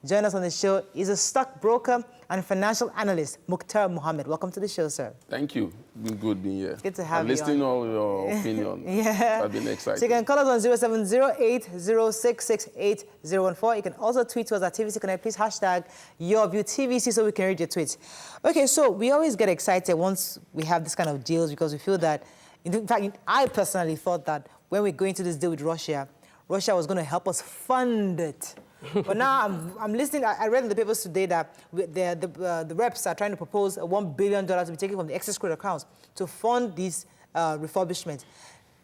Joining us on the show is a stockbroker and financial analyst, Muktar Mohammed. Welcome to the show, sir. Thank you. Been good being here. Good to have you. Listening to all your opinions. Yeah. I've been excited. So you can call us on 0708-066-8014. You can also tweet to us at TVC Connect. Please hashtag YourViewTVC so we can read your tweets. Okay, so we always get excited once we have this kind of deals because we feel that, in fact, I personally thought that when we go into this deal with Russia, Russia was going to help us fund it. But now I'm listening. I read in the papers today that the reps are trying to propose $1 billion to be taken from the excess credit accounts to fund these refurbishments.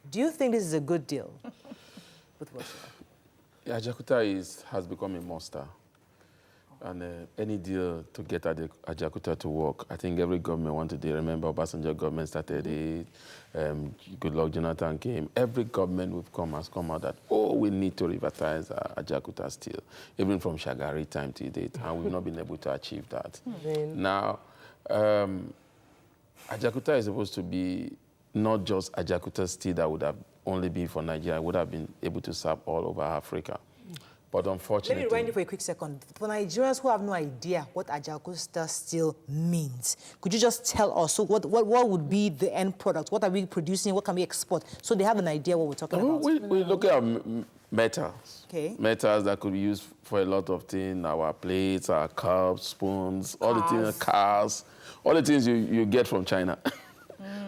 Do you think this is a good deal with Russia? Ajaokuta has become a monster. And any deal to get Ajaokuta to work, I think every government wanted to. Remember, Obasanjo government started it. Good luck, Jonathan came. Every government has come out that, oh, we need to revitalize Ajaokuta Steel, even from Shagari time to date, and we've not been able to achieve that. Now, Ajaokuta is supposed to be not just Ajaokuta Steel that would have only been for Nigeria, would have been able to serve all over Africa. But unfortunately... Let me rewind you for a quick second. For Nigerians who have no idea what Ajaokuta Steel means, could you just tell us, so what would be the end product? What are we producing? What can we export? So they have an idea what we're talking about. We look at metals. Okay. Metals that could be used for a lot of things, our plates, our cups, spoons, all the things, cars, all the things you get from China.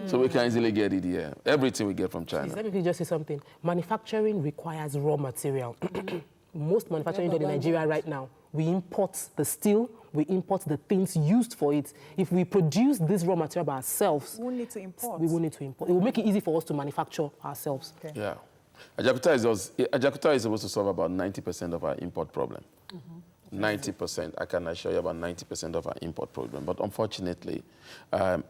So we can easily get it here. Everything we get from China. Please, let me just say something. Manufacturing requires raw material. Most manufacturing done in Nigeria right now, we import the steel, we import the things used for it. If we produce this raw material by ourselves, we won't need to import. We won't need to import. It will make it easy for us to manufacture ourselves. Okay. Yeah. Ajaokuta is supposed to solve about 90% of our import problem. 90%. I can assure you about 90% of our import problem. But unfortunately, I'm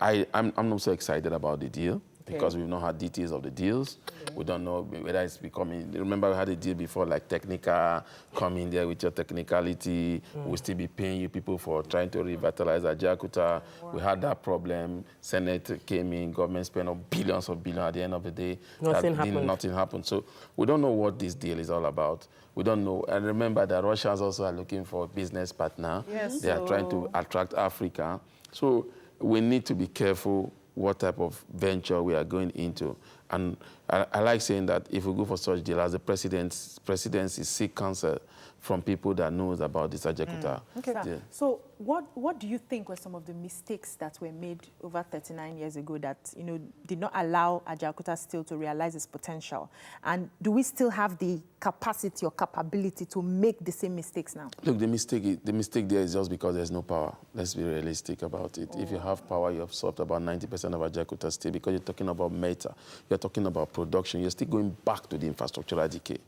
not so excited about the deal. Because we've not had details of the deals. We don't know whether it's becoming... Remember, we had a deal before, like Technica, come in there with your technicality. We'll still be paying you people for trying to revitalize Ajaokuta. We had that problem. Senate came in, government spent billions of billions at the end of the day. Nothing happened. So we don't know what this deal is all about. We don't know. And remember that Russians also are looking for a business partner. Yes, they are trying to attract Africa. So we need to be careful what type of venture we are going into. And I like saying that if we go for such deal, as the presidency seek counsel from people that knows about this Ajaokuta. Okay. Yeah. So what do you think were some of the mistakes that were made over 39 years ago that, you know, did not allow Ajaokuta Steel to realize its potential? And do we still have the capacity or capability to make the same mistakes now? Look, the mistake there is just because there's no power. Let's be realistic about it. If you have power, you have solved about 90% of Ajaokuta Steel because you're talking about Mehta, you're talking about production, you're still going back to the infrastructural decay.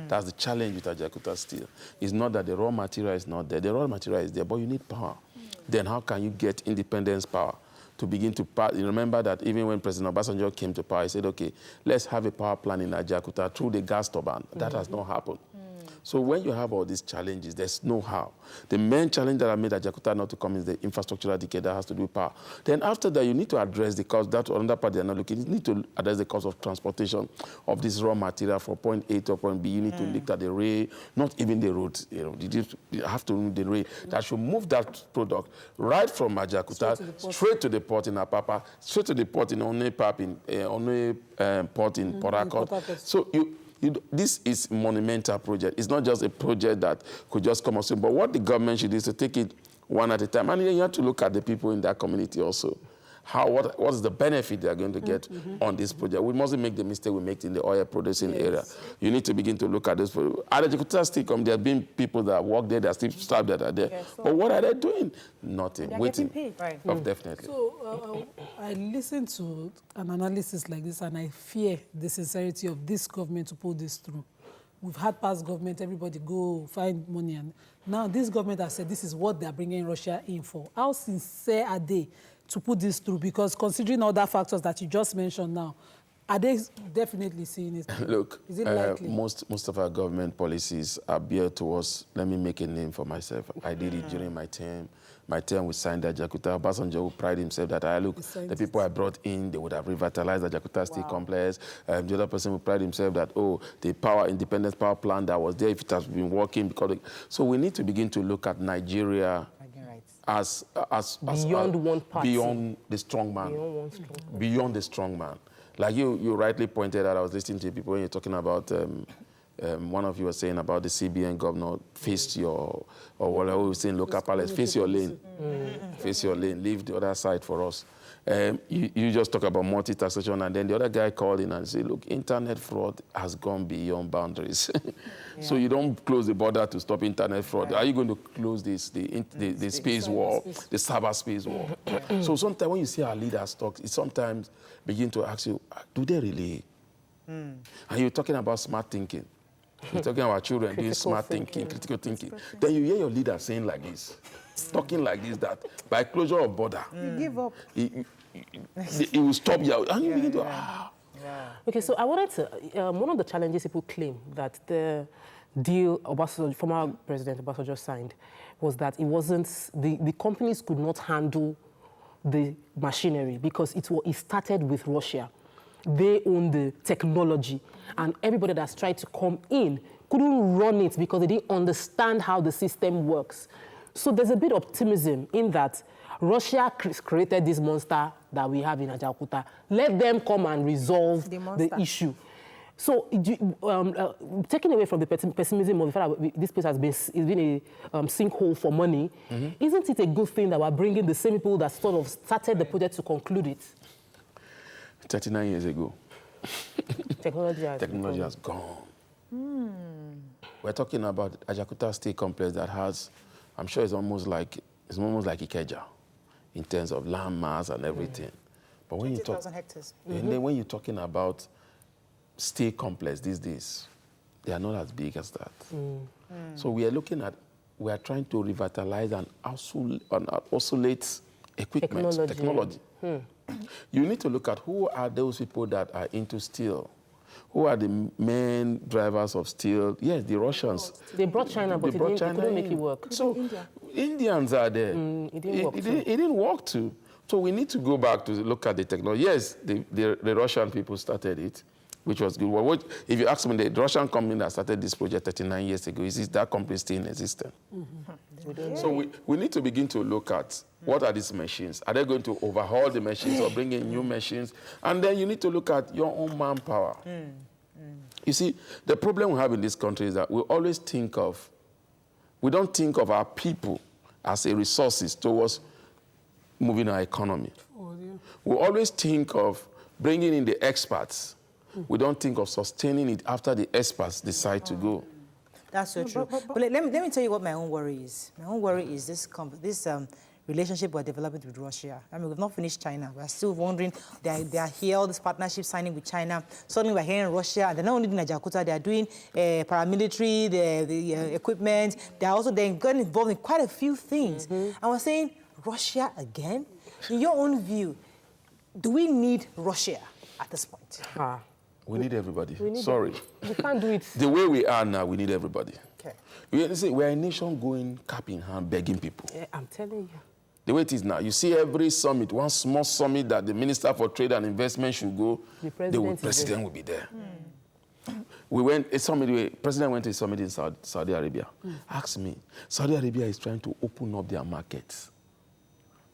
That's the challenge with Ajaokuta Steel. It's not that the raw material is not there. The raw material is there, but you need power. Then how can you get independence power to begin to power? You remember that even when President Obasanjo came to power, he said, okay, let's have a power plant in Ajaokuta through the gas turbine. That has not happened. So when you have all these challenges, there's no how. The main challenge that I made Ajaokuta not to come is the infrastructural decay that has to do with power. Then after that, you need to address the cost. That's another part they're not looking. You need to address the cost of transportation of this raw material from point A to point B. You need to look at the rail, not even the road. You know, you have to look at the rail that should move that product right from Ajaokuta straight to the port in Apapa, straight to the port in Onepap, port in Port Harcourt. So this is a monumental project. It's not just a project that could just come up soon. But what the government should do is to take it one at a time. And then you have to look at the people in that community also. What is the benefit they are going to get on this project? We mustn't make the mistake we make in the oil producing area. You need to begin to look at this. Ajaokuta Steel Company, there have been people that work there, that still staff that are there. But what are they doing? Nothing. They're waiting. getting paid. Right. Definitely. So I listen to an analysis like this and I fear the sincerity of this government to pull this through. We've had past government, everybody go find money. And now this government has said this is what they're bringing Russia in for. How sincere are they to put this through? Because considering other factors that you just mentioned now, are they definitely seeing it? Look, is it likely? Most of our government policies are geared towards, let me make a name for myself. I did it during my term. My term, we signed Ajaokuta. Obasanjo who prided himself that, the people I brought in, they would have revitalized Ajaokuta Steel Complex. The other person who prided himself that, the independent power plant that was there, if it has been working. So we need to begin to look at Nigeria as beyond one party. Beyond the strong man. Beyond the strong man. Like you rightly pointed out, I was listening to people when you're talking about, one of you was saying about the CBN governor, face your, or whatever we were saying, local palace, face your lane. Face your lane, leave the other side for us. You just talk about multi-taxation, and then the other guy called in and said, look, internet fraud has gone beyond boundaries. So you don't close the border to stop internet fraud. Are you going to close the space war, the cyber space war? So sometimes when you see our leaders talk, it sometimes begin to ask you, do they really? And you're talking about smart thinking. You're talking about children doing smart thinking, critical thinking. Then you hear your leader saying like this, talking like this, that by closure of border, you give up. It will stop you. And you begin to, Okay, so I wanted to, one of the challenges people claim that the deal Obasanjo, former President Obasanjo signed was that it wasn't, the companies could not handle the machinery because it started with Russia. They own the technology, and everybody that's tried to come in couldn't run it because they didn't understand how the system works. So there's a bit of optimism in that Russia created this monster that we have in Ajaokuta. Let them come and resolve the issue. So taking away from the pessimism of the fact that this place has been a sinkhole for money, isn't it a good thing that we're bringing the same people that sort of started the project to conclude it? 39 years ago, technology has gone. We're talking about Ajaokuta Steel Complex that has, I'm sure it's almost like Ikeja in terms of land mass and everything. But when 20,000 hectares. And then when you're talking about steel complex these days, they are not as big as that. So we are trying to revitalize and oscillate equipment, technology. You need to look at who are those people that are into steel. Who are the main drivers of steel? Yes, the Russians. They brought China, but they couldn't make it work. So Indians are there. It didn't work too. So we need to go back to look at the technology. Yes, the Russian people started it, which was good. Well, if you ask me, the Russian company that started this project 39 years ago, is that company still in existence? So we need to begin to look at what are these machines? Are they going to overhaul the machines or bring in new machines? And then you need to look at your own manpower. You see, the problem we have in this country is that we don't think of our people as a resources towards moving our economy. We always think of bringing in the experts. We don't think of sustaining it after the experts decide to go. That's so true. But let me tell you what my own worry is. My own worry is this relationship we're developing with Russia. I mean, we've not finished China. We're still wondering, they are here, all this partnership signing with China. Suddenly we're here in Russia, and they're not only doing Ajaokuta, they are doing paramilitary, the equipment. They're getting involved in quite a few things. And we're saying, Russia again? In your own view, do we need Russia at this point? We need everybody. Sorry. We can't do it. The way we are now, we need everybody. Okay. We're a nation going cap in hand, begging people. Yeah, I'm telling you. The way it is now, you see every summit, one small summit that the Minister for Trade and Investment should go, the president will be there. The president went to a summit in Saudi Arabia. Ask me, Saudi Arabia is trying to open up their markets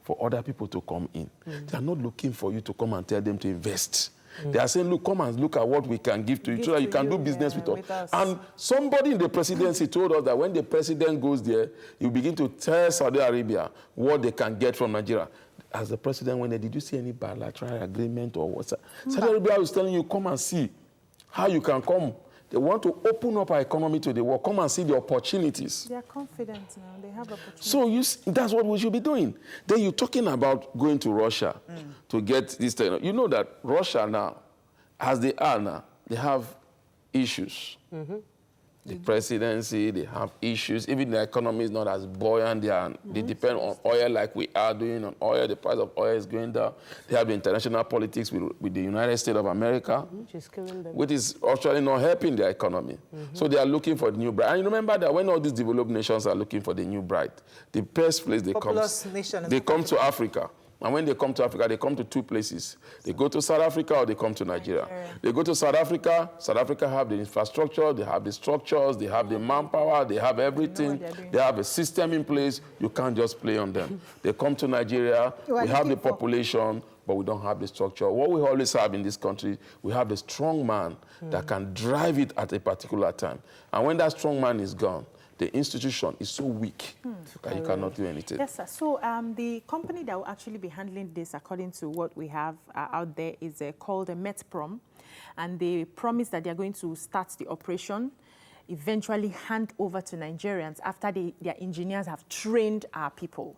for other people to come in. They are not looking for you to come and tell them to invest They are saying, look, come and look at what we can give to you so that you can do business with us. And somebody in the presidency told us that when the president goes there, you begin to tell Saudi Arabia what they can get from Nigeria. As the president went there, did you see any bilateral agreement or what? Saudi Arabia was telling you, come and see how you can come. They want to open up our economy to the world. Come and see the opportunities. They are confident now. They have opportunities. So that's what we should be doing. Then you're talking about going to Russia to get this thing. You know that Russia now, as they are now, they have issues. The presidency, they have issues. Even the economy is not as buoyant. They depend on oil like we are doing on oil. The price of oil is going down. They have the international politics with the United States of America, which is actually not helping their economy. So they are looking for the new bride. And you remember that when all these developed nations are looking for the new bride, the first place they come to Africa. And when they come to Africa, they come to two places. They go to South Africa or they come to Nigeria. They go to South Africa. South Africa have the infrastructure, they have the structures, they have the manpower, they have everything. They have a system in place. You can't just play on them. They come to Nigeria. We have the population, but we don't have the structure. What we always have in this country, we have the strong man that can drive it at a particular time. And when that strong man is gone, the institution is so weak that you cannot do anything. Yes, sir. So the company that will actually be handling this, according to what we have out there, is called Mehta. And they promise that they are going to start the operation, eventually hand over to Nigerians after their engineers have trained our people.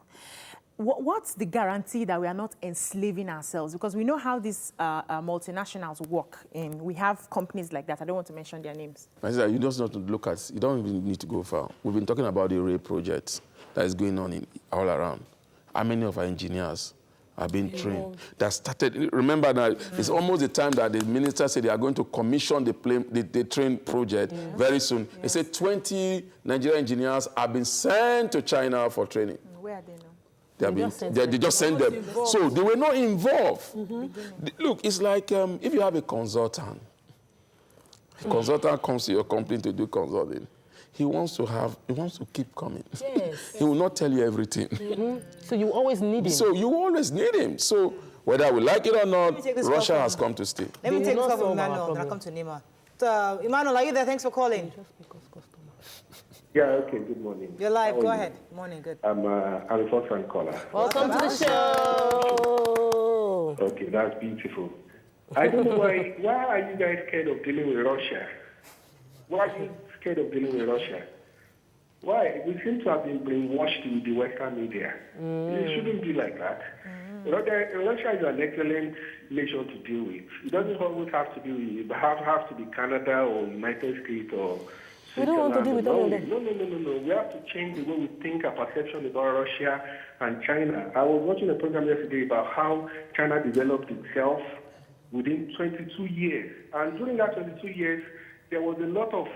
What's the guarantee that we are not enslaving ourselves? Because we know how these multinationals work. We have companies like that. I don't want to mention their names. You just have to look at, you don't even need to go far. We've been talking about the rail project that is going on all around. How many of our engineers have been trained? That started, remember that it's almost the time that the minister said they are going to commission the train project very soon. They said 20 Nigerian engineers have been sent to China for training. Where are they now? They just send them. So they were not involved. Look, it's like if you have a consultant comes to your company to do consulting. He wants to keep coming. Yes. He will not tell you everything. So you always need him. So you always need him. So whether we like it or not, Russia has come to stay. Let me take this call from Emmanuel, then I'll come to Nima. Emmanuel, are you there? Thanks for calling. Yeah, okay, good morning. You're live, go ahead. Morning, good. I'm a first-time caller. Welcome to the show. Okay, that's beautiful. I don't know why are you guys scared of dealing with Russia? Why are you scared of dealing with Russia? Why? We seem to have been brainwashed with the Western media. It shouldn't be like that. Russia is an excellent nation to deal with. It doesn't always have to be, it have to be Canada or United States or we don't want to deal with all of them. No. We have to change the way we think, our perception about Russia and China. I was watching a program yesterday about how China developed itself within 22 years. And during that 22 years, there was a lot of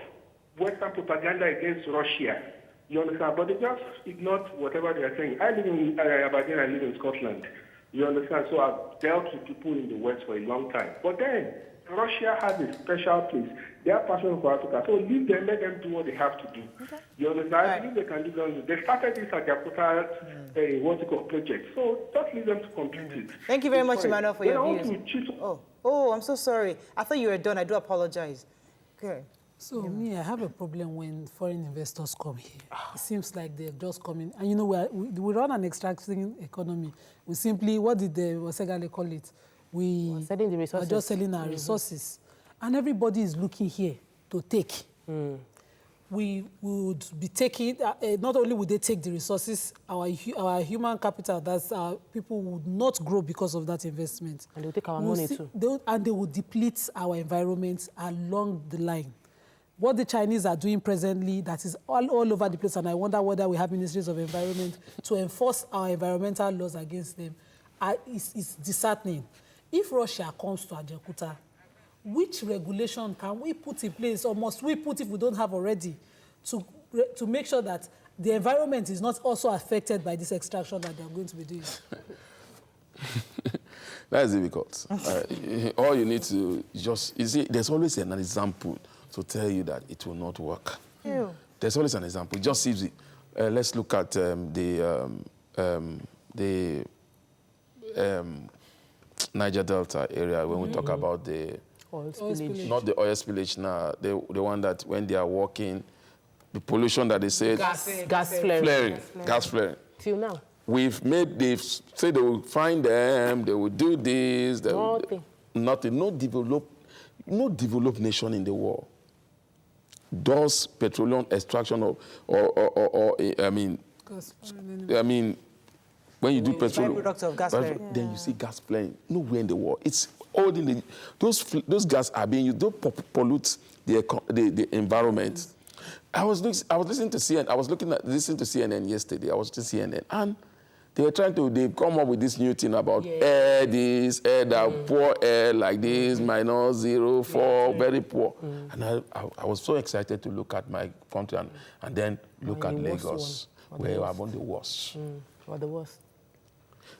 Western propaganda against Russia. You understand? But they just ignored whatever they are saying. I live in Aberdeen, I live in Scotland. You understand? So I've dealt with people in the West for a long time. But then, Russia has a special place. They are passionate for Africa. So leave them, let them do what they have to do. Okay. You understand? I believe they can do that. They started this Ajaokuta project. So just leave them to complete it. Thank you very much, Emmanuel, for your views. Oh, I'm so sorry. I thought you were done. I do apologize. Okay. So me, I have a problem when foreign investors come here. It seems like they're just coming. And you know, we run an extracting economy. We simply, what did the Wasegale call it? We are just selling our resources. And everybody is looking here to take. We would be taking, not only would they take the resources, our human capital, that's people would not grow because of that investment. And they'll take our money too. They will deplete our environment along the line. What the Chinese are doing presently, that is all over the place, and I wonder whether we have ministries of environment to enforce our environmental laws against them, is disheartening. If Russia comes to Ajaokuta, which regulation can we put in place, or must we put if we don't have already, to make sure that the environment is not also affected by this extraction that they're going to be doing? That's difficult. All you need to just, you see, there's always an example to tell you that it will not work. There's always an example. Just see, let's look at Niger Delta area when we talk about the Oil spillage. not the oil spillage now, the one that when they are walking, the pollution that they said Gas flaring. Gas flaring. Till now. They've said they will find them, they will do this. Nothing. No developed nation in the world does petroleum extraction when you do petroleum, of gas flaring. then you see gas flaring. Nowhere in the world. It's all in the, those gas are being used. Don't pollute the environment. I was listening to CNN. I was listening to CNN yesterday. I was to CNN, and they've come up with this new thing about air this, air that, poor air like this, -0, 4, very poor. And I was so excited to look at my country and then look at Lagos, where you are on the worst. Or the worst.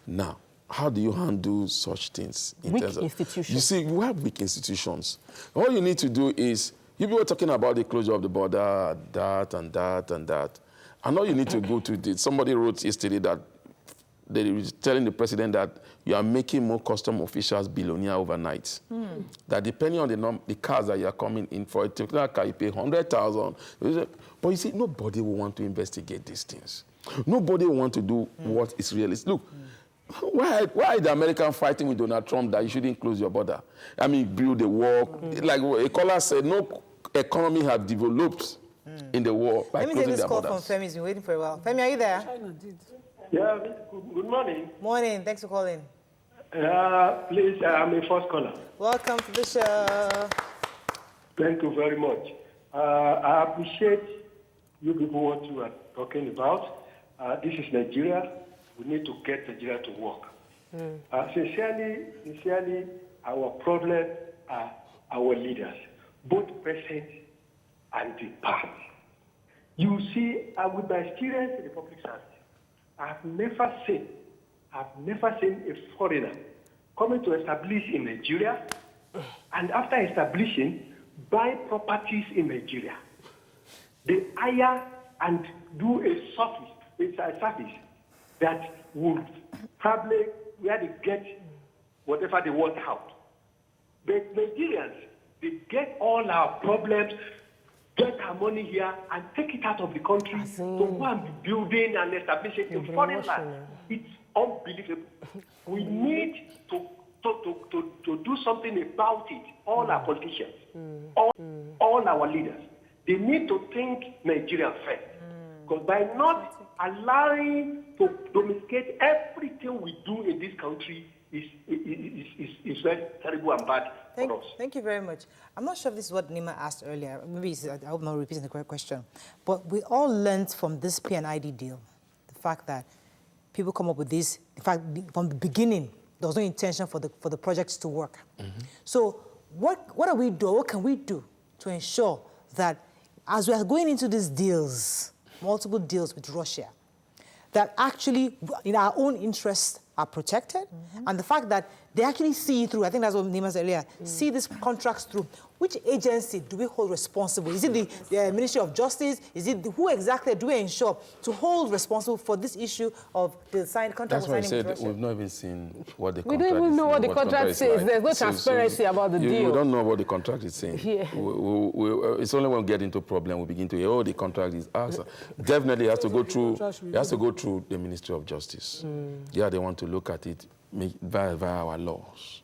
Now, how do you handle such things? Weak institutions. You see, you have weak institutions. All you need to do is, you were talking about the closure of the border, that and that and that. And all you need to go to, somebody wrote yesterday that they were telling the president that you are making more custom officials billionaire overnight. That depending on the cars that you are coming in for, a technical car, you pay 100,000. But you see, nobody will want to investigate these things. Nobody will want to do what is realistic. Look, why the American fighting with Donald Trump that you shouldn't close your border? I mean, build the wall. Like a caller said, no economy have developed in the world by closing their borders. Let me take this call from Femi. He's been waiting for a while. Femi, are you there? Yeah, good morning. Morning. Thanks for calling. Please, I'm a first caller. Welcome to the show. Thank you very much. I appreciate you people what you are talking about. This is Nigeria. We need to get Nigeria to work. Sincerely, our problem are our leaders, both present and the past. You see, with my experience in the public service, I've never seen a foreigner coming to establish in Nigeria and after establishing, buy properties in Nigeria. They hire and do a service that would probably where they get whatever they want out. But Nigerians, they get all our problems, get our money here and take it out of the country to go and be building and establishing in foreign land. It's unbelievable. We need to do something about it. All our politicians, all our leaders, they need to think Nigeria first. Because by not allowing to domesticate everything we do in this country is very terrible and bad for us. Thank you very much. I'm not sure if this is what Nima asked earlier. Maybe I hope I'm not repeating the correct question. But we all learned from this PNID deal, the fact that people come up with this. In fact, from the beginning, there was no intention for the projects to work. So what can we do to ensure that as we are going into these deals, multiple deals with Russia, that actually in our own interests are protected, and the fact that they actually see through, I think that's what Nima said earlier, see these contracts through. Which agency do we hold responsible? Is it the Ministry of Justice? Is it who exactly do we ensure to hold responsible for this issue of the signed contract? That's why I said we've not even seen what the contract is. We don't even know what the contract says. There's no transparency about the deal. We don't know what the contract is saying. It's only when we get into problem we begin to hear, the contract is ours. Definitely it has to go through the Ministry of Justice. Yeah, they want to look at it via our laws.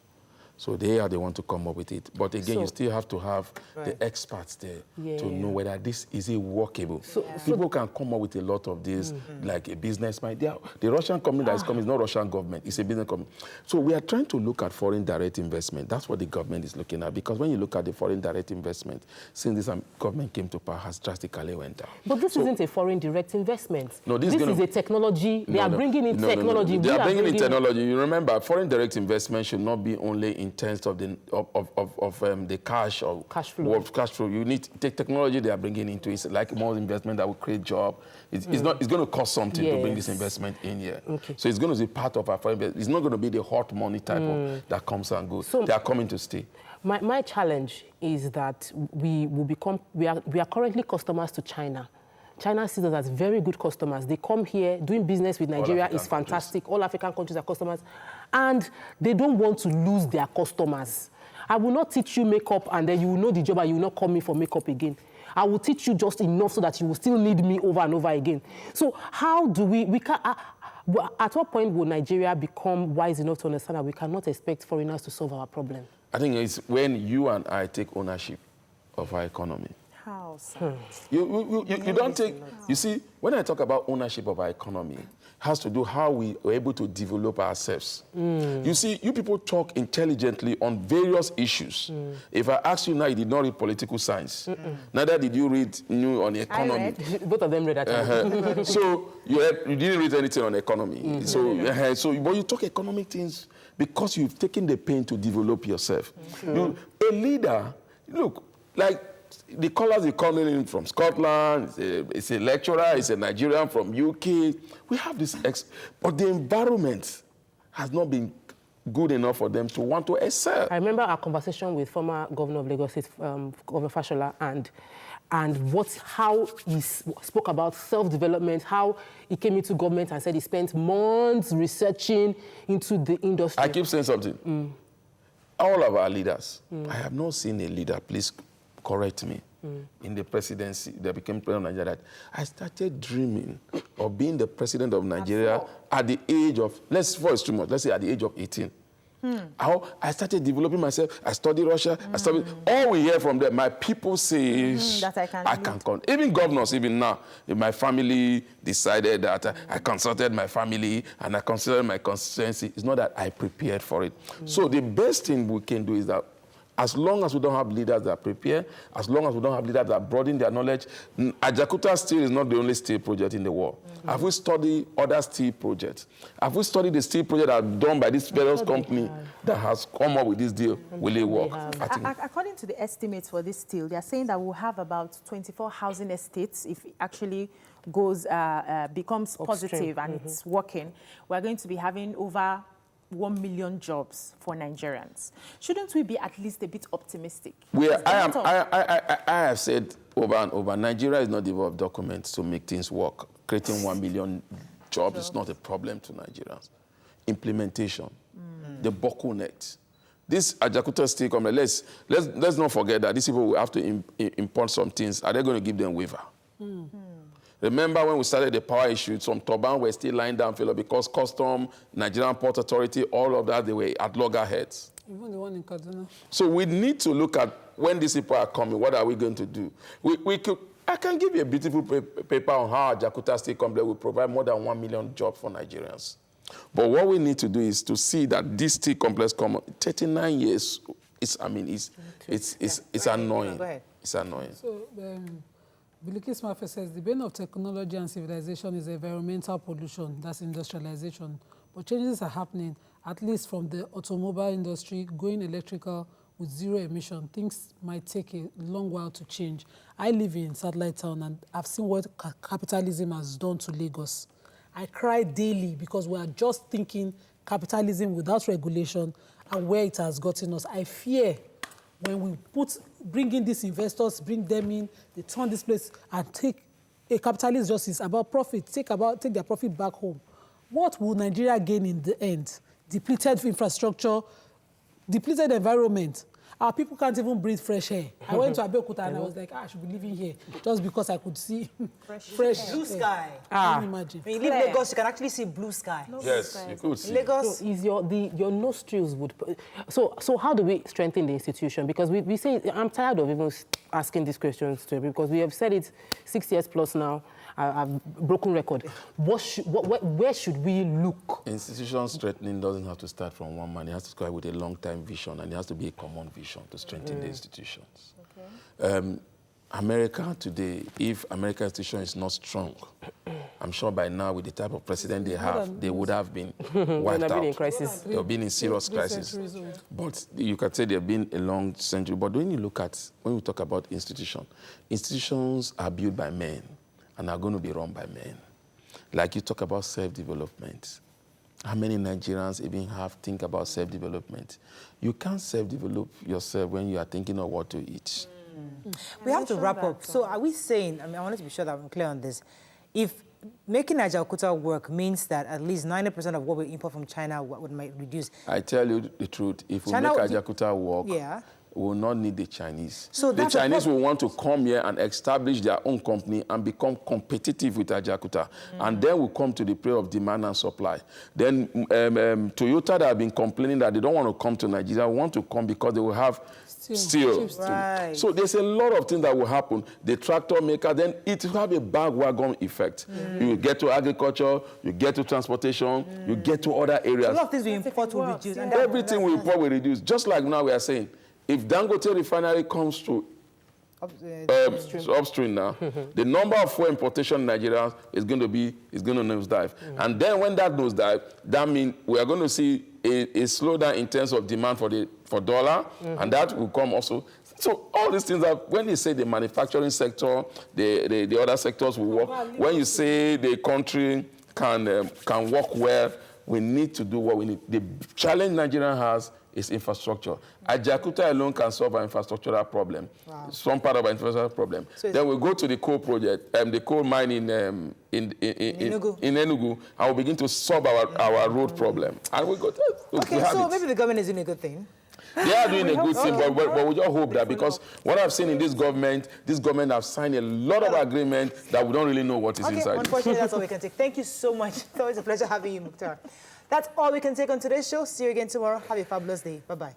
So they want to come up with it. But again, you still have to have the experts there to know whether this is workable. People can come up with a lot of this, like a business mind. The Russian company that is coming is not Russian government, it's a business company. So we are trying to look at foreign direct investment. That's what the government is looking at. Because when you look at the foreign direct investment, since this government came to power, has drastically went down. But this isn't a foreign direct investment. No, this is a technology. They are bringing in technology. They are bringing in technology. You remember, foreign direct investment should not be only in terms of the cash or cash flow. You need to take technology they are bringing into it. It's like more investment that will create job. It's going to cost something to bring this investment in here. So it's going to be part of our foreign investment. It's not going to be the hot money type of that comes and goes. So they are coming to stay. My challenge is that we are currently customers to China. China sees us as very good customers. They come here, doing business with Nigeria is fantastic. All African countries are customers. And they don't want to lose their customers. I will not teach you makeup and then you will know the job and you will not call me for makeup again. I will teach you just enough so that you will still need me over and over again. So how do we can, at what point will Nigeria become wise enough to understand that we cannot expect foreigners to solve our problem? I think it's when you and I take ownership of our economy. How? You don't take, you see, when I talk about ownership of our economy, has to do how we are able to develop ourselves. You see, you people talk intelligently on various issues. If I ask you now, you did not read political science. Neither did you read new on the economy. Both of them read that. So you didn't read anything on economy. But you talk economic things because you've taken the pain to develop yourself. A leader, look, like, the callers are coming in from Scotland, it's a lecturer, it's a Nigerian from UK. We have this, but the environment has not been good enough for them to want to excel. I remember our conversation with former governor of Lagos State, Governor Fashola, and how he spoke about self-development, how he came into government and said he spent months researching into the industry. I keep saying something. All of our leaders, I have not seen a leader, please correct me, in the presidency, that became president of Nigeria, I started dreaming of being the president of Nigeria at the age of, let's say at the age of 18. How I started developing myself, I studied Russia, I studied, all we hear from them, my people say, that I can count. Even governors, even now, my family decided that I consulted my family and I considered my constituency. It's not that I prepared for it. So the best thing we can do is that as long as we don't have leaders that prepare, as long as we don't have leaders that broaden their knowledge, Ajaokuta Steel is not the only steel project in the world. Have we studied other steel projects? Have we studied the steel project that are done by this various company that has come up with this deal? Will it work? According to the estimates for this steel, they are saying that we'll have about 24 housing estates if it actually goes, becomes positive and it's working. We're going to be having over 1 million jobs for Nigerians. Shouldn't we be at least a bit optimistic? I have said over and over, Nigeria is not devoid of documents to make things work. Creating 1 million jobs is not a problem to Nigerians. Implementation, the bottleneck. This Ajaokuta Steel Company, let's not forget that these people will have to import some things. Are they going to give them waiver? Remember when we started the power issue, some turbines were still lying down failure because Custom, Nigerian Port Authority, all of that, they were at loggerheads. Even the one in Kaduna. So we need to look at when these people are coming, what are we going to do? I can give you a beautiful paper on how Ajaokuta Steel Company will provide more than 1 million jobs for Nigerians. But what we need to do is to see that this steel complex come 39 years, it's annoying. It's annoying. So, Biliki Smafe says, the bane of technology and civilization is environmental pollution, that's industrialization. But changes are happening, at least from the automobile industry, going electrical with zero emission. Things might take a long while to change. I live in Satellite Town and I've seen what capitalism has done to Lagos. I cry daily because we are just thinking capitalism without regulation and where it has gotten us. I fear when we bring in these investors, bring them in, they turn this place and take a capitalist justice about profit, take their profit back home. What will Nigeria gain in the end? Depleted infrastructure, depleted environment. Our people can't even breathe fresh air. I went to Ajaokuta and I was like, I should be living here just because I could see fresh blue sky. Can you imagine? When you live in Lagos, you can actually see blue sky. Yes, you could see. Lagos so is your nostrils would. So how do we strengthen the institution? Because we say, I'm tired of even asking these questions to everybody because we have said it 6 years plus now. I've broken record. Where should we look? Institution strengthening doesn't have to start from one man. It has to start with a long-term vision, and it has to be a common vision to strengthen the institutions. Okay. America today, if American institution is not strong, I'm sure by now with the type of president they have, they would have been wiped out. In crisis. They have been in serious crisis. But you can say they've been a long century. But when we talk about institutions are built by men and are going to be run by men. Like you talk about self-development. How many Nigerians even think about self-development? You can't self-develop yourself when you are thinking of what to eat. We have to wrap up. So are we saying, I wanted to be sure that I'm clear on this, if making Ajaokuta work means that at least 90% of what we import from China might reduce. I tell you the truth, if we make Ajaokuta work, we will not need the Chinese. So the Chinese will want to come here and establish their own company and become competitive with Ajaokuta. And then we'll come to the play of demand and supply. Then Toyota that have been complaining that they don't want to come to Nigeria, want to come because they will have steel. Right. So there's a lot of things that will happen. The tractor maker, then it will have a bandwagon effect. You get to agriculture, you get to transportation, you get to other areas. So a lot of things we import will reduce. And everything we import will reduce. Just like now we are saying, if Dangote refinery comes to upstream now, the number of fuel importation in Nigeria is going to nosedive. And then when that nosedive, that means we are going to see a slowdown in terms of demand for dollar, and that will come also. So all these things are, when you say the manufacturing sector, the other sectors will work. When you say the country can work well, we need to do what we need. The challenge Nigeria has is infrastructure. Ajaokuta alone can solve our infrastructural problem. Some part of our infrastructural problem. So then we go to the coal project, the coal mine in Enugu, and we begin to solve our road problem. And we go to, so maybe the government is doing a good thing. They are doing a good thing, but we just hope that, because what I've seen in this government have signed a lot of agreements that we don't really know what is inside. Unfortunately, that's all we can take. Thank you so much. It's always a pleasure having you, Muktar. That's all we can take on today's show. See you again tomorrow. Have a fabulous day. Bye-bye.